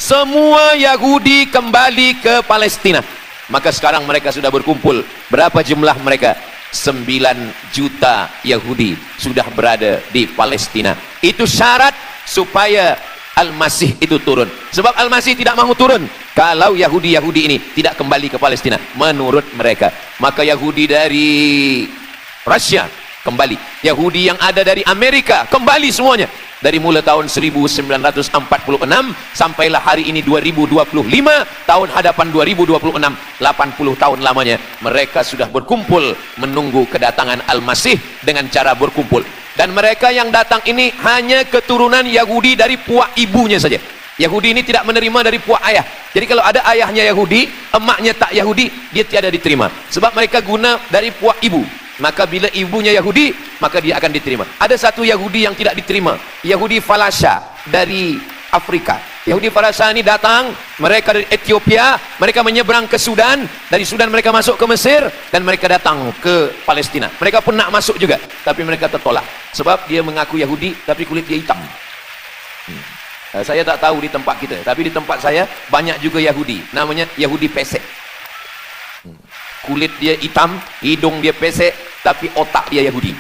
Semua Yahudi kembali ke Palestina. Maka sekarang mereka sudah berkumpul. Berapa jumlah mereka? 9 juta Yahudi sudah berada di Palestina. Itu syarat supaya Al-Masih itu turun. Sebab Al-Masih tidak mahu turun kalau Yahudi-Yahudi ini tidak kembali ke Palestina menurut mereka. Maka Yahudi dari Rusia kembali, Yahudi yang ada dari Amerika kembali semuanya. dari mula tahun 1946 sampailah hari ini 2025, tahun hadapan 2026, 80 tahun lamanya mereka sudah berkumpul menunggu kedatangan Al-Masih dengan cara berkumpul. Dan mereka yang datang ini hanya keturunan Yahudi dari puak ibunya saja. Yahudi ini tidak menerima dari puak ayah. Jadi kalau ada ayahnya Yahudi, emaknya tak Yahudi, dia tiada diterima. Sebab mereka guna dari puak ibu. Maka bila ibunya Yahudi, maka dia akan diterima. Ada satu Yahudi yang tidak diterima, Yahudi Falasha dari Afrika. Yahudi Falasha ini datang, mereka dari Ethiopia, mereka menyeberang ke Sudan, dari Sudan mereka masuk ke Mesir, dan mereka datang ke Palestina. Mereka pun nak masuk juga, tapi mereka tertolak. Sebab dia mengaku Yahudi, tapi kulit dia hitam. Saya tak tahu di tempat kita, tapi di tempat saya banyak juga Yahudi, namanya Yahudi pesek. Kulit dia hitam, hidung dia pesek, tapi otak dia Yahudi.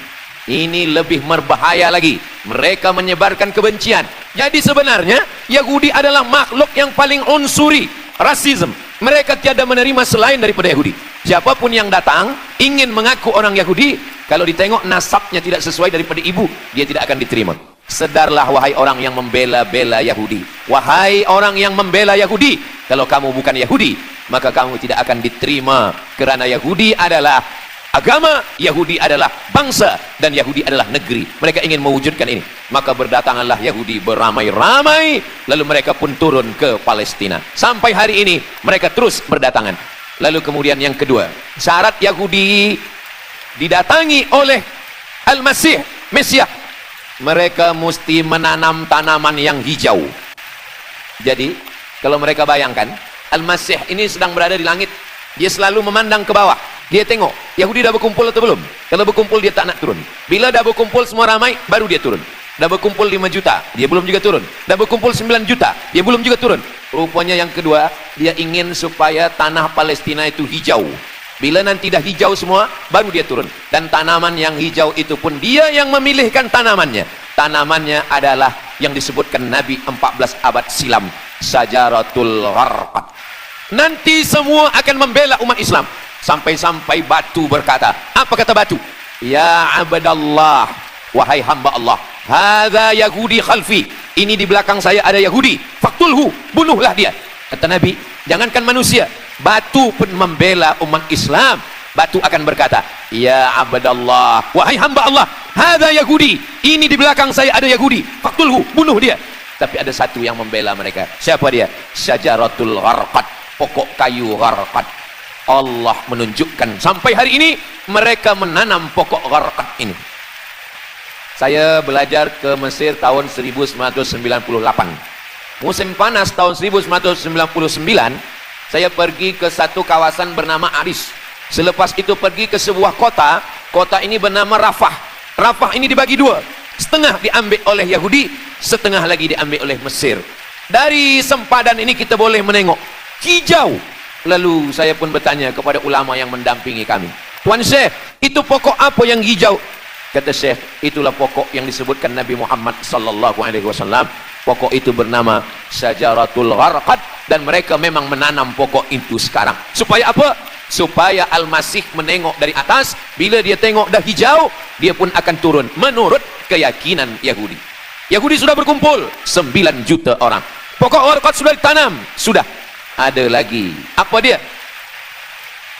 Ini lebih berbahaya lagi, mereka menyebarkan kebencian. Jadi sebenarnya Yahudi adalah makhluk yang paling unsuri, rasisme. Mereka tiada menerima selain daripada Yahudi. Siapapun yang datang ingin mengaku orang Yahudi, kalau ditengok nasabnya tidak sesuai daripada ibu, dia tidak akan diterima. Sedarlah wahai orang yang membela-bela Yahudi, wahai orang yang membela Yahudi, kalau kamu bukan Yahudi, maka kamu tidak akan diterima, kerana Yahudi adalah agama, Yahudi adalah bangsa, dan Yahudi adalah negeri. Mereka ingin mewujudkan ini. Maka berdatanganlah Yahudi beramai-ramai, lalu mereka pun turun ke Palestina. Sampai hari ini mereka terus berdatangan. Lalu kemudian yang kedua, syarat Yahudi didatangi oleh Al-Masih, Mesias, mereka mesti menanam tanaman yang hijau. Jadi kalau mereka bayangkan, Al-Masih ini sedang berada di langit, dia selalu memandang ke bawah, dia tengok Yahudi dah berkumpul atau belum. Kalau berkumpul dia tak nak turun. Bila dah berkumpul semua ramai, baru dia turun. Dah berkumpul 5 juta, dia belum juga turun. Dah berkumpul 9 juta, dia belum juga turun. Rupanya yang kedua, dia ingin supaya tanah Palestina itu hijau. Bila nanti dah hijau semua, baru dia turun. Dan tanaman yang hijau itu pun dia yang memilihkan tanamannya. Tanamannya adalah yang disebutkan Nabi 14 abad silam, Syajaratul Gharqad. Nanti semua akan membela umat Islam. Sampai-sampai batu berkata, apa kata batu? Ya abdallah, wahai hamba Allah, hadza Yahudi khalfi, ini di belakang saya ada Yahudi, faktulhu, bunuhlah dia. Kata Nabi, jangankan manusia, batu pun membela umat Islam. Batu akan berkata, ya abdallah, wahai hamba Allah, hadza Yahudi, ini di belakang saya ada Yahudi, faktulhu, bunuh dia. Tapi ada satu yang membela mereka. Siapa dia? Syajaratul Gharqad, pokok kayu Gharqad. Allah menunjukkan sampai hari ini mereka menanam pokok Gharqad ini. Saya belajar ke Mesir tahun 1998. Musim panas tahun 1999, saya pergi ke satu kawasan bernama Aris. Selepas itu pergi ke sebuah kota, kota ini bernama Rafah. Rafah ini dibagi dua, setengah diambil oleh Yahudi, setengah lagi diambil oleh Mesir. Dari sempadan ini kita boleh menengok hijau. Lalu saya pun bertanya kepada ulama yang mendampingi kami, Tuan Syekh, itu pokok apa yang hijau? Kata Syekh, itulah pokok yang disebutkan Nabi Muhammad sallallahu alaihi wasallam. Pokok itu bernama Syajaratul Gharqad, dan mereka memang menanam pokok itu sekarang. Supaya apa? Supaya Al-Masih menengok dari atas, bila dia tengok dah hijau, dia pun akan turun menurut keyakinan Yahudi. Yahudi sudah berkumpul 9 juta orang. Pokok Gharqad sudah ditanam, sudah. Ada lagi, apa dia?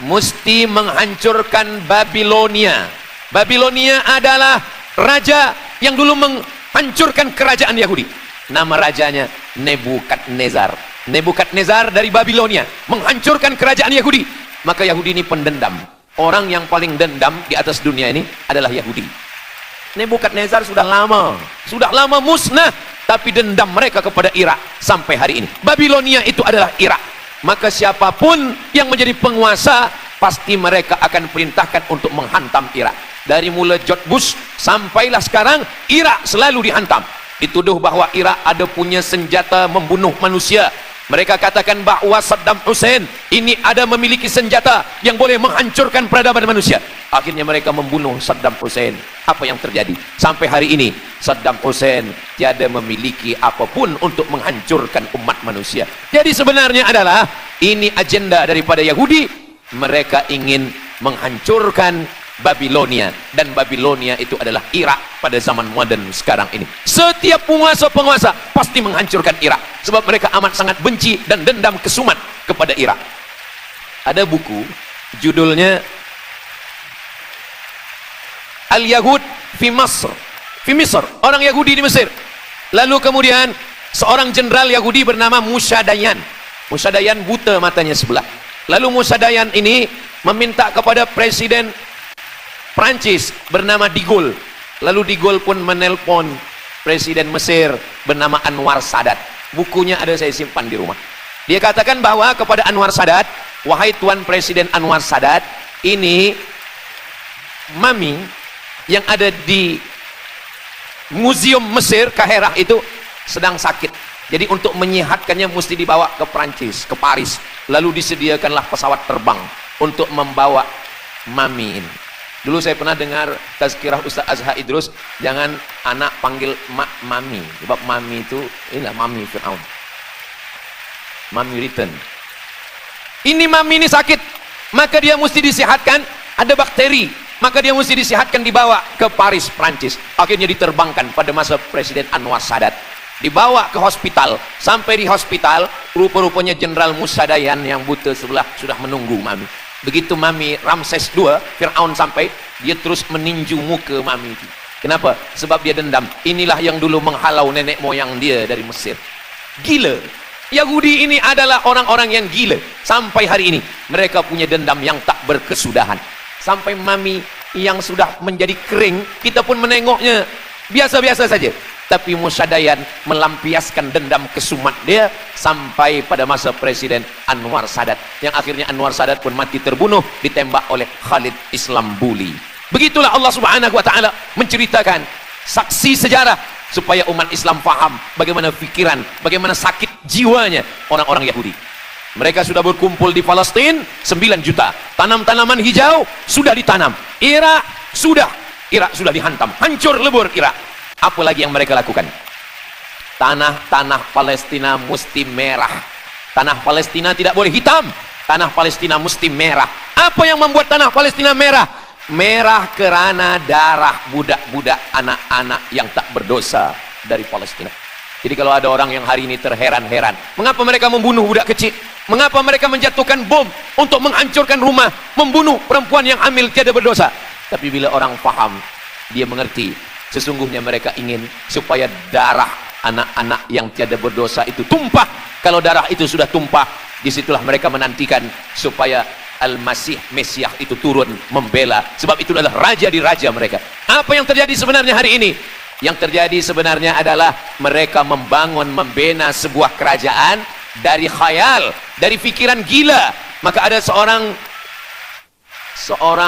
Mesti menghancurkan Babilonia. Babilonia adalah raja yang dulu menghancurkan kerajaan Yahudi. Nama rajanya Nebukadnezar. Nebukadnezar dari Babilonia menghancurkan kerajaan Yahudi. Maka Yahudi ini pendendam. Orang yang paling dendam di atas dunia ini adalah Yahudi. Nebukadnezar sudah lama musnah, tapi dendam mereka kepada Irak sampai hari ini. Babilonia itu adalah Irak. Maka siapapun yang menjadi penguasa, pasti mereka akan perintahkan untuk menghantam Irak. Dari mula George Bush sampailah sekarang, Irak selalu dihantam. Dituduh bahwa Irak ada punya senjata membunuh manusia. Mereka katakan bahawa Saddam Hussein ini ada memiliki senjata yang boleh menghancurkan peradaban manusia. Akhirnya mereka membunuh Saddam Hussein. Apa yang terjadi? Sampai hari ini Saddam Hussein tiada memiliki apapun untuk menghancurkan umat manusia. Jadi sebenarnya adalah ini agenda daripada Yahudi. Mereka ingin menghancurkan Babilonia, dan Babilonia itu adalah Irak pada zaman modern sekarang ini. Setiap penguasa pasti menghancurkan Irak sebab mereka amat sangat benci dan dendam kesumat kepada Irak. Ada buku judulnya Al-Yahud fi Masr, orang Yahudi di Mesir. Lalu kemudian seorang jenderal Yahudi bernama Musa Dayan buta matanya sebelah. Lalu Musa Dayan ini meminta kepada presiden Prancis bernama de Gaulle. Lalu de Gaulle pun menelpon presiden Mesir bernama Anwar Sadat. Bukunya ada, saya simpan di rumah. Dia katakan bahwa kepada Anwar Sadat, wahai Tuan Presiden Anwar Sadat, ini mami yang ada di Museum Mesir Kaherah itu sedang sakit. Jadi untuk menyehatkannya mesti dibawa ke Prancis, ke Paris. Lalu disediakanlah pesawat terbang untuk membawa mami ini. Dulu saya pernah dengar tazkirah Ustaz Azhar Idrus, jangan anak panggil mami, sebab mami itu inilah mami Fir'aun, mami return. Ini mami ini sakit, maka dia mesti disehatkan, ada bakteri, maka dia mesti disehatkan, dibawa ke Paris, Prancis. Akhirnya diterbangkan pada masa Presiden Anwar Sadat, dibawa ke hospital. Sampai di hospital, rupa-rupanya Jenderal Musa Dayan yang buta sebelah sudah menunggu mami. Begitu mami Ramses II, Fir'aun sampai, dia terus meninju muka mami itu. Kenapa? Sebab dia dendam. Inilah yang dulu menghalau nenek moyang dia dari Mesir. Gila. Yahudi ini adalah orang-orang yang gila. Sampai hari ini mereka punya dendam yang tak berkesudahan. Sampai mami yang sudah menjadi kering, kita pun menengoknya biasa-biasa saja. Tapi Musa Dayan melampiaskan dendam kesumat dia sampai pada masa Presiden Anwar Sadat, yang akhirnya Anwar Sadat pun mati terbunuh ditembak oleh Khalid Islambuli. Begitulah Allah Subhanahu wa taala menceritakan saksi sejarah supaya umat Islam faham bagaimana pikiran, bagaimana sakit jiwanya orang-orang Yahudi. Mereka sudah berkumpul di Palestina 9 juta. Tanam-tanaman hijau sudah ditanam. Irak sudah dihantam, hancur lebur Irak. Apa lagi yang mereka lakukan? Tanah Palestina mesti merah. Tanah Palestina tidak boleh hitam. Tanah Palestina mesti merah. Apa yang membuat tanah Palestina merah? Merah kerana darah budak-budak, anak-anak yang tak berdosa dari Palestina. Jadi kalau ada orang yang hari ini terheran-heran, mengapa mereka membunuh budak kecil? Mengapa mereka menjatuhkan bom untuk menghancurkan rumah, membunuh perempuan yang hamil tiada berdosa? Tapi bila orang faham, dia mengerti, sesungguhnya mereka ingin supaya darah anak-anak yang tiada berdosa itu tumpah. Kalau darah itu sudah tumpah, disitulah mereka menantikan supaya Al-Masih, Mesiah itu turun membela. Sebab itu adalah raja di raja mereka. Apa yang terjadi sebenarnya hari ini? Yang terjadi sebenarnya adalah mereka membangun, membina sebuah kerajaan dari khayal, dari pikiran gila. Maka ada seorang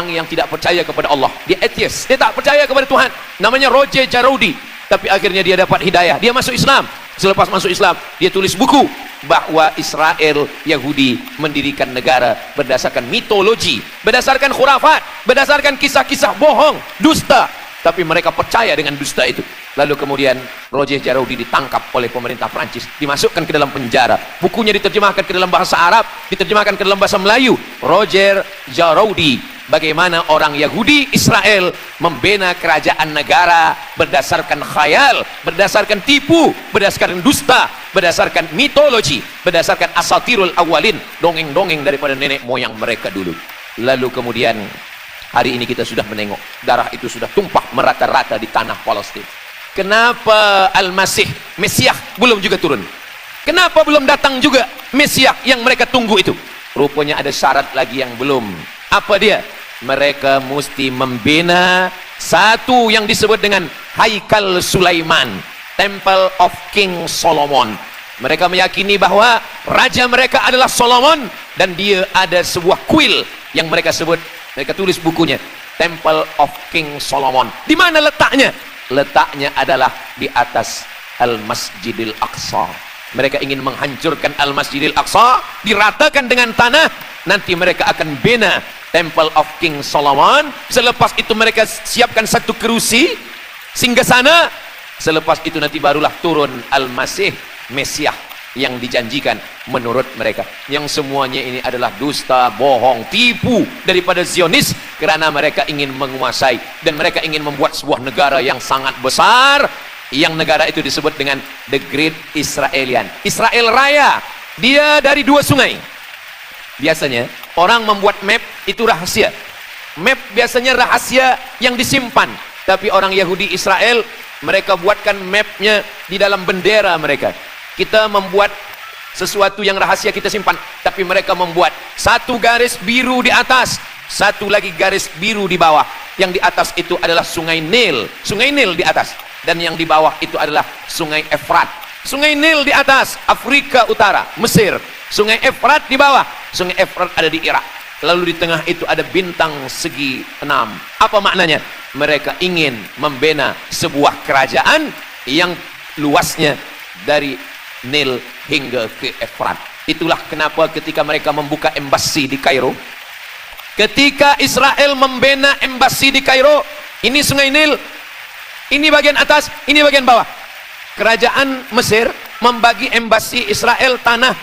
yang tidak percaya kepada Allah, dia atheist, dia tak percaya kepada Tuhan, namanya Roger Jaroudi. Tapi akhirnya dia dapat hidayah, dia masuk Islam. Selepas masuk Islam, dia tulis buku bahwa Israel, Yahudi mendirikan negara berdasarkan mitologi, berdasarkan khurafat, berdasarkan kisah-kisah bohong, dusta. Tapi mereka percaya dengan dusta itu. Lalu kemudian Roger Jaroudi ditangkap oleh pemerintah Prancis, dimasukkan ke dalam penjara. Bukunya diterjemahkan ke dalam bahasa Arab, diterjemahkan ke dalam bahasa Melayu. Roger Jaroudi, bagaimana orang Yahudi Israel membina kerajaan negara berdasarkan khayal, berdasarkan tipu, berdasarkan dusta, berdasarkan mitologi, berdasarkan asatirul awalin, dongeng-dongeng daripada nenek moyang mereka dulu. Lalu kemudian hari ini kita sudah menengok darah itu sudah tumpah merata-rata di tanah Palestina. Kenapa Al-Masih, Mesiah belum juga turun? Kenapa belum datang juga Mesiah yang mereka tunggu itu? Rupanya ada syarat lagi yang belum. Apa dia? Mereka mesti membina satu yang disebut dengan Haikal Sulaiman, Temple of King Solomon. Mereka meyakini bahwa raja mereka adalah Solomon, dan dia ada sebuah kuil yang mereka sebut, mereka tulis bukunya Temple of King Solomon. Di mana letaknya? Letaknya adalah di atas Al-Masjidil Aqsa. Mereka ingin menghancurkan Al-Masjidil Aqsa, diratakan dengan tanah. Nanti mereka akan bina Temple of King Solomon. Selepas itu mereka siapkan satu kerusi singgasana. Selepas itu nanti barulah turun Al-Masih, Mesiah yang dijanjikan menurut mereka, yang semuanya ini adalah dusta, bohong, tipu daripada Zionis, karena mereka ingin menguasai dan mereka ingin membuat sebuah negara yang sangat besar, yang negara itu disebut dengan The Great Israelian, Israel Raya. Dia dari 2 sungai. Biasanya orang membuat map itu rahasia. Map biasanya rahasia yang disimpan, tapi orang Yahudi Israel, mereka buatkan mapnya di dalam bendera mereka. Kita membuat sesuatu yang rahasia kita simpan, tapi mereka membuat 1 garis biru di atas, 1 lagi garis biru di bawah. Yang di atas itu adalah sungai Nil di atas, dan yang di bawah itu adalah sungai Efrat. Sungai Nil di atas, Afrika Utara, Mesir. Sungai Efrat di bawah, sungai Efrat ada di Irak. Lalu di tengah itu ada bintang segi 6. Apa maknanya? Mereka ingin membina sebuah kerajaan yang luasnya dari Nil hingga ke Efrat. Itulah kenapa ketika mereka membuka embasi di Kairo, ketika Israel membina embasi di Kairo, ini sungai Nil, ini bagian atas, ini bagian bawah. Kerajaan Mesir membagi embasi Israel tanah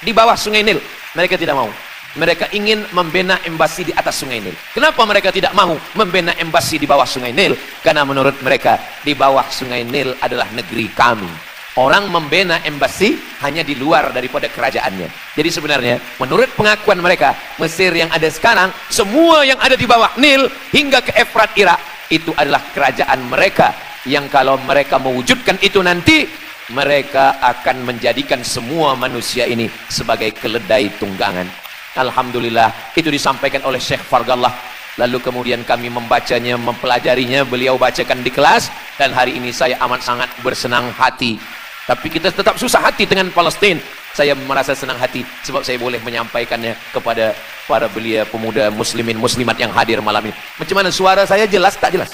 di bawah sungai Nil. Mereka tidak mau. Mereka ingin membina embasi di atas sungai Nil. Kenapa mereka tidak mau membina embasi di bawah sungai Nil? Karena menurut mereka di bawah sungai Nil adalah negeri kami. Orang membina embasi hanya di luar daripada kerajaannya. Jadi sebenarnya menurut pengakuan mereka, Mesir yang ada sekarang, semua yang ada di bawah Nil hingga ke Efrat Irak, itu adalah kerajaan mereka, yang kalau mereka mewujudkan itu nanti, mereka akan menjadikan semua manusia ini sebagai keledai tunggangan. Alhamdulillah, itu disampaikan oleh Syekh Fargallah. Lalu kemudian kami membacanya, mempelajarinya, beliau bacakan di kelas, dan hari ini saya amat sangat bersenang hati. Tapi kita tetap susah hati dengan Palestina. Saya merasa senang hati sebab saya boleh menyampaikannya kepada para belia pemuda muslimin muslimat yang hadir malam ini. Macam mana suara saya, jelas tak jelas?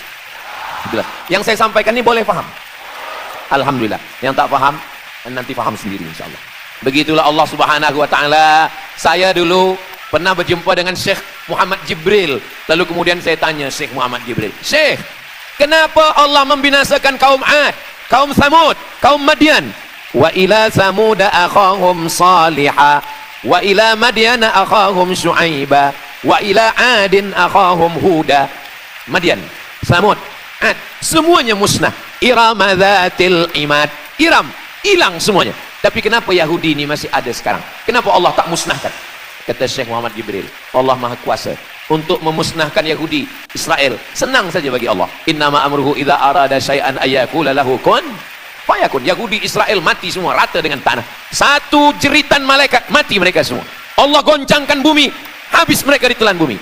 Jelas. Yang saya sampaikan ini boleh faham? Alhamdulillah. Yang tak faham nanti faham sendiri insyaallah. Begitulah Allah Subhanahu wa taala. Saya dulu pernah berjumpa dengan Syekh Muhammad Jibril. Lalu kemudian saya tanya Syekh Muhammad Jibril, "Syekh, kenapa Allah membinasakan kaum Ad, kaum Samud, kaum Madian? Wa ila Samud akhahum Salihah, wa ila Madian akhahum Syuaiba, wa ila Adin akhahum Huda." Madian, Samud, Ad, semuanya musnah. Iram dzatil imad, Iram hilang semuanya. Tapi kenapa Yahudi ini masih ada sekarang? Kenapa Allah tak musnahkan? Kata Syekh Muhammad Jibril, Allah Maha Kuasa untuk memusnahkan Yahudi Israel. Senang saja bagi Allah. Innama amruhu idza arada syai'an ayyakula lahu kun fayakun. Yahudi Israel mati semua rata dengan tanah. 1 jeritan malaikat mati mereka semua. Allah goncangkan bumi, habis mereka ditelan bumi.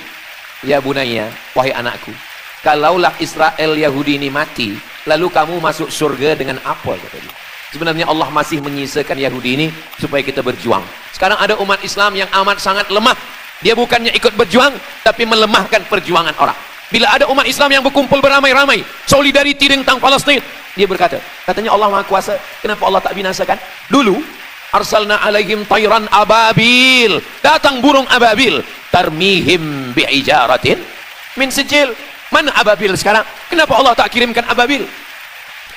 Ya bunayya, wahai anakku, kalaulah Israel Yahudi ini mati, lalu kamu masuk surga dengan apa? Kata dia. Sebenarnya Allah masih menyisakan Yahudi ini supaya kita berjuang. Sekarang ada umat Islam yang amat sangat lemah. Dia bukannya ikut berjuang, tapi melemahkan perjuangan orang. Bila ada umat Islam yang berkumpul beramai-ramai, solidariti tentang Palestina, dia berkata, katanya Allah Maha Kuasa, kenapa Allah tak binasakan? Dulu, arsalna alaihim tayran ababil, datang burung ababil, tarmihim bi'ijaratin min sijil. Mana ababil sekarang? Kenapa Allah tak kirimkan ababil?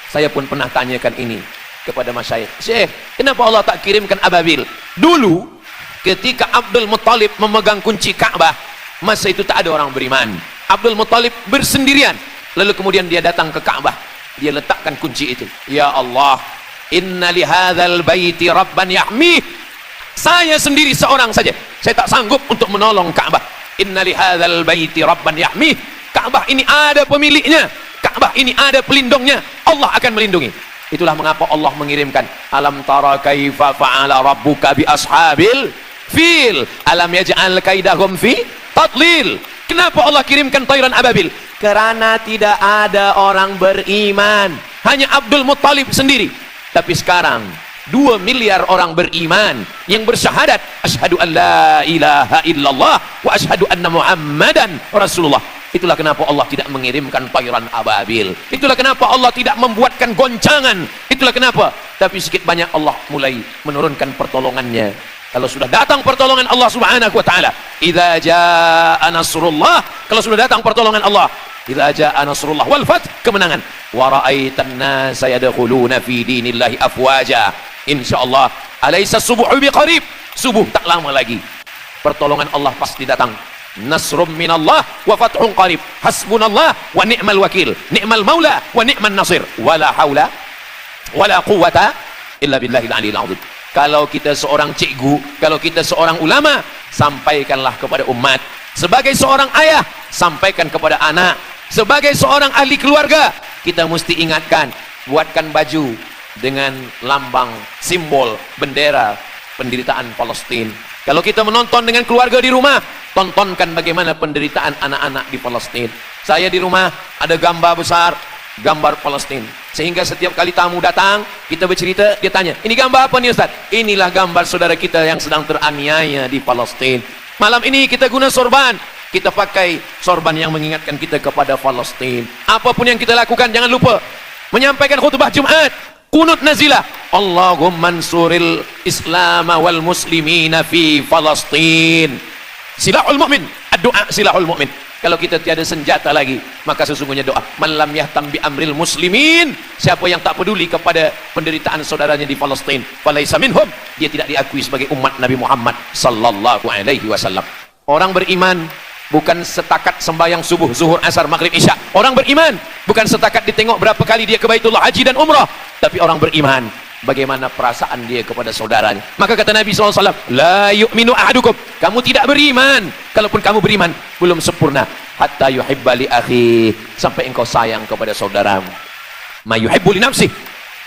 Saya pun pernah tanyakan ini kepada masyayikh, Syekh, kenapa Allah tak kirimkan ababil? Dulu ketika Abdul Muttalib memegang kunci Ka'bah, masa itu tak ada orang beriman. Abdul Muttalib bersendirian, lalu kemudian dia datang ke Ka'bah, dia letakkan kunci itu. Ya Allah, inna li hadzal baiti rabban yahmih. Saya sendiri seorang saja, saya tak sanggup untuk menolong Ka'bah. Inna li hadzal baiti rabban yahmih. Ka'bah ini ada pemiliknya, Ka'bah ini ada pelindungnya, Allah akan melindungi. Itulah mengapa Allah mengirimkan alam tara kaifa fa'ala rabbuka bi ashabil fil alam yaj'al kaidahum fi tadlil. Kenapa Allah kirimkan tayran ababil? Karena tidak ada orang beriman, hanya Abdul Muttalib sendiri. Tapi sekarang 2 miliar orang beriman yang bersyahadat asyhadu an la ilaha illallah wa asyhadu anna muhammadan rasulullah. Itulah kenapa Allah tidak mengirimkan tayran ababil. Itulah kenapa Allah tidak membuatkan goncangan. Itulah kenapa. Tapi sedikit banyak Allah mulai menurunkan pertolongannya. Kalau sudah datang pertolongan Allah Subhanahu wa taala, idza jaa nasrullah, kalau sudah datang pertolongan Allah, idza jaa nasrullah wal fath, kemenangan, wa ra'aitan nasa yadkhuluna fi dinillahi afwaja. insyaallah. Alaisa subuhu biqarib, subuh tak lama lagi pertolongan Allah pasti datang. Nasrum minallah wa fathun qarib, hasbunallah wa ni'mal wakil, ni'mal maula wa ni'man nasir, wala haula wala quwata illa billahil aliyil azim. Kalau kita seorang cikgu, kalau kita seorang ulama, sampaikanlah kepada umat. Sebagai seorang ayah, sampaikan kepada anak. Sebagai seorang ahli keluarga, kita mesti ingatkan, buatkan baju dengan lambang simbol bendera penderitaan Palestina. Kalau kita menonton dengan keluarga di rumah, tontonkan bagaimana penderitaan anak-anak di Palestina. Saya di rumah ada gambar besar, gambar Palestina. Sehingga setiap kali tamu datang, kita bercerita, dia tanya, ini gambar apa nih Ustaz? Inilah gambar saudara kita yang sedang teraniaya di Palestina. Malam ini kita guna sorban, kita pakai sorban yang mengingatkan kita kepada Palestina. Apapun yang kita lakukan, jangan lupa menyampaikan khutbah Jumat, kunut nazilah, Allahumma ansuril Islam wal muslimina fi Palestin. Silahul mu'min, doa silahul mu'min. Kalau kita tiada senjata lagi, maka sesungguhnya doa. Man lam yahtam bi amril muslimin, siapa yang tak peduli kepada penderitaan saudaranya di Palestin, falaisa minhum, dia tidak diakui sebagai umat Nabi Muhammad sallallahu alaihi wasallam. Orang beriman bukan setakat sembahyang subuh, zuhur, asar, maghrib, isya. Orang beriman bukan setakat ditengok berapa kali dia ke Baitullah haji dan umrah, tapi orang beriman bagaimana perasaan dia kepada saudaranya. Maka kata Nabi SAW, la yu'minu ahadukum, kamu tidak beriman, kalaupun kamu beriman belum sempurna, hatta yuhibba li akhi, sampai engkau sayang kepada saudaramu. Ma yuhibbu li nafsih,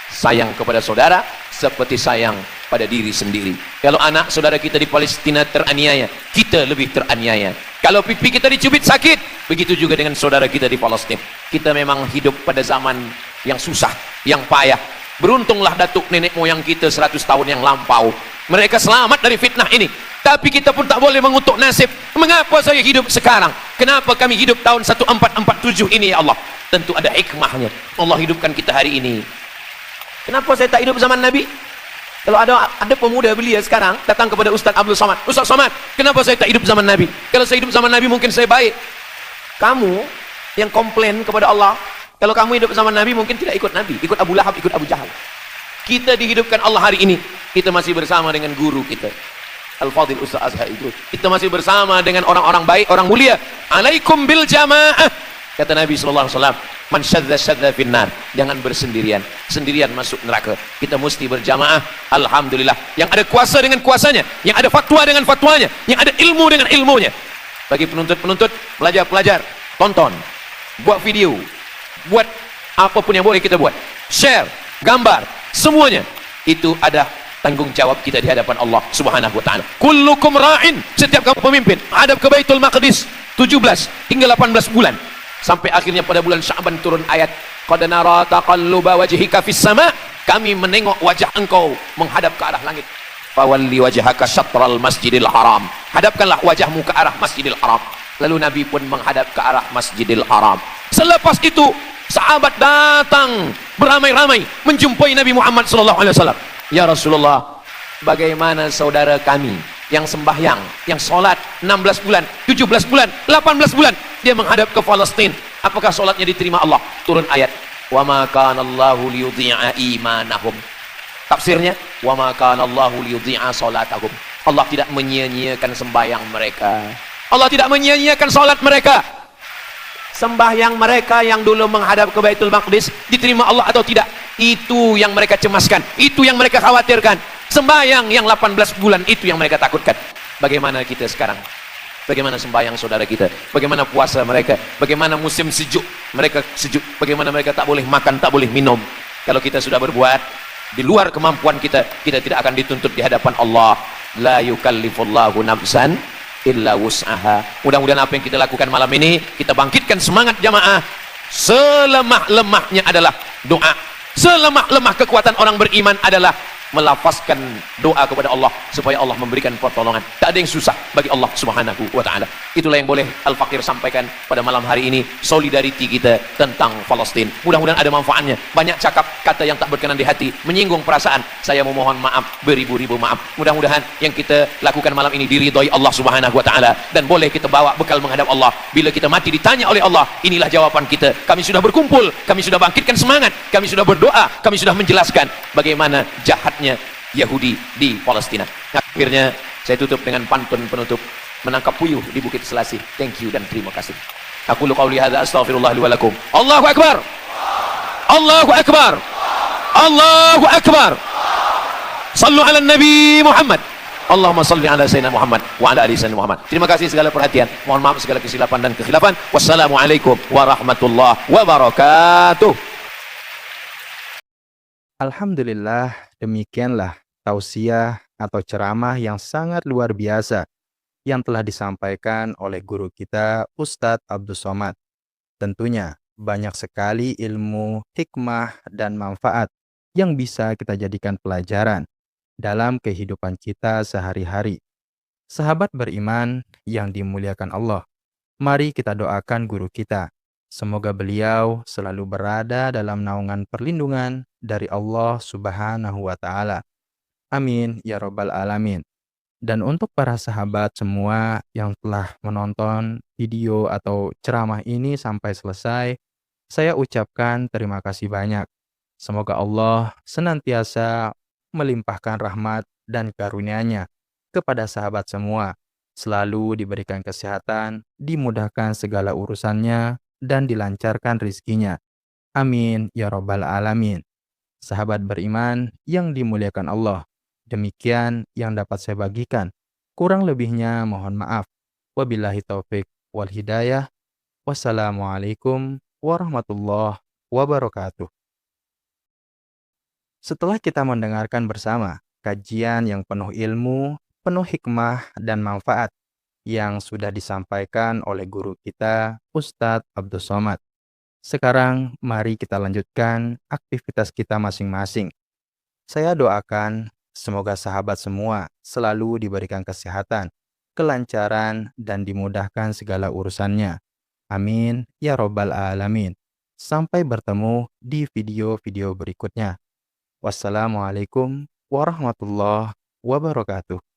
sayang kepada saudara seperti sayang pada diri sendiri. Kalau anak saudara kita di Palestina teraniaya, kita lebih teraniaya. Kalau pipi kita dicubit sakit, begitu juga dengan saudara kita di Palestina. Kita memang hidup pada zaman yang susah, yang payah. Beruntunglah datuk nenek moyang kita 100 tahun yang lampau, mereka selamat dari fitnah ini. Tapi kita pun tak boleh mengutuk nasib. Mengapa saya hidup sekarang? Kenapa kami hidup tahun 1447 ini ya Allah? Tentu ada hikmahnya. Allah hidupkan kita hari ini. Kenapa saya tak hidup zaman Nabi? Kalau ada pemuda belia sekarang datang kepada Ustaz Abdul Somad, Ustaz Somad, kenapa saya tak hidup zaman Nabi? Kalau saya hidup zaman Nabi mungkin saya baik. Kamu yang komplain kepada Allah, kalau kamu hidup zaman Nabi mungkin tidak ikut Nabi, ikut Abu Lahab, ikut Abu Jahal. Kita dihidupkan Allah hari ini, kita masih bersama dengan guru kita Al-Fadhil Ustaz Azhar itu. Kita masih bersama dengan orang-orang baik, orang mulia. Alaikum bil jamaah, kata Nabi SAW, man syadza syadza finnar, jangan bersendirian, sendirian masuk neraka. Kita mesti berjamaah. Alhamdulillah, yang ada kuasa dengan kuasanya, yang ada fatwa dengan fatwanya, yang ada ilmu dengan ilmunya. Bagi penuntut-penuntut, pelajar-pelajar, tonton, buat video, buat apapun yang boleh kita buat, share, gambar, semuanya itu ada tanggung jawab kita di hadapan Allah Subhanahu wa taala. Kullukum ra'in, setiap kamu pemimpin, hadap ke Baitul Maqdis 17 hingga 18 bulan, sampai akhirnya pada bulan Sya'ban turun ayat, qad nara taqalluba wajhika fis sama, kami menengok wajah engkau menghadap ke arah langit. Fawalli wajhaka syatral masjidil haram, hadapkanlah wajahmu ke arah Masjidil Haram. Lalu Nabi pun menghadap ke arah Masjidil Haram. Selepas itu sahabat datang beramai-ramai menjumpai Nabi Muhammad SAW. Ya Rasulullah, bagaimana saudara kami yang sembahyang, yang sholat 16 bulan, 17 bulan, 18 bulan, dia menghadap ke Palestina, apakah sholatnya diterima Allah? Turun ayat, wa ma kana Allahu liyudhi'a imanahum. Tafsirnya, wa ma kana Allahu liyudhi'a sholatahum. Allah tidak menyia-nyiakan sembahyang mereka, Allah tidak menyia-nyiakan sholat mereka. Sembahyang mereka yang dulu menghadap ke Baitul Maqdis diterima Allah atau tidak, itu yang mereka cemaskan, itu yang mereka khawatirkan. Sembahyang yang 18 bulan itu yang mereka takutkan. Bagaimana kita sekarang? Bagaimana sembahyang saudara kita? Bagaimana puasa mereka? Bagaimana musim sejuk mereka sejuk? Bagaimana mereka tak boleh makan, tak boleh minum? Kalau kita sudah berbuat di luar kemampuan kita, kita tidak akan dituntut di hadapan Allah. La yukallifullahu nafsan illa wus'aha. Mudah-mudahan apa yang kita lakukan malam ini, kita bangkitkan semangat jamaah. Selemah-lemahnya adalah doa. Selemah-lemah kekuatan orang beriman adalah melafazkan doa kepada Allah supaya Allah memberikan pertolongan. Tak ada yang susah bagi Allah Subhanahu wa taala. Itulah yang boleh Al-Fakir sampaikan pada malam hari ini, solidariti kita tentang Palestina. Mudah-mudahan ada manfaatnya. Banyak cakap kata yang tak berkenan di hati, menyinggung perasaan, saya memohon maaf beribu-ribu maaf. Mudah-mudahan yang kita lakukan malam ini diridhai Allah Subhanahu wa taala dan boleh kita bawa bekal menghadap Allah. Bila kita mati ditanya oleh Allah, inilah jawaban kita. Kami sudah berkumpul, kami sudah bangkitkan semangat, kami sudah berdoa, kami sudah menjelaskan bagaimana jahatnya Yahudi di Palestina. Akhirnya saya tutup dengan pantun penutup, menangkap puyuh di Bukit Selasih. Thank you dan terima kasih. Aku qauli hadza astaghfirullah li wa lakum. Allahu akbar. Allahu akbar. Allahu akbar. Sallu ala Nabi Muhammad. Allahumma salli ala Sayyidina Muhammad wa ala ali Sayyidina Muhammad. Terima kasih segala perhatian. Mohon maaf segala kesilapan dan kekhilafan. Wassalamualaikum warahmatullahi wabarakatuh. Alhamdulillah, demikianlah tausiah atau ceramah yang sangat luar biasa yang telah disampaikan oleh guru kita Ustadz Abdus Somad. Tentunya banyak sekali ilmu, hikmah, dan manfaat yang bisa kita jadikan pelajaran dalam kehidupan kita sehari-hari. Sahabat beriman yang dimuliakan Allah, mari kita doakan guru kita. Semoga beliau selalu berada dalam naungan perlindungan dari Allah Subhanahu wa Ta'ala. Amin ya Rabbal 'Alamin. Dan untuk para sahabat semua yang telah menonton video atau ceramah ini sampai selesai, saya ucapkan terima kasih banyak. Semoga Allah senantiasa melimpahkan rahmat dan karunia-Nya kepada sahabat semua, selalu diberikan kesehatan, dimudahkan segala urusannya, dan dilancarkan rizkinya. Amin ya Rabbal 'Alamin. Sahabat beriman yang dimuliakan Allah, demikian yang dapat saya bagikan. Kurang lebihnya mohon maaf. Wabillahi taufik wal hidayah. Wassalamualaikum warahmatullahi wabarakatuh. Setelah kita mendengarkan bersama kajian yang penuh ilmu, penuh hikmah dan manfaat yang sudah disampaikan oleh guru kita Ustadz Abdus Somad, sekarang mari kita lanjutkan aktivitas kita masing-masing. Saya doakan semoga sahabat semua selalu diberikan kesehatan, kelancaran, dan dimudahkan segala urusannya. Amin ya Rabbal 'Alamin. Sampai bertemu di video-video berikutnya. Wassalamualaikum warahmatullahi wabarakatuh.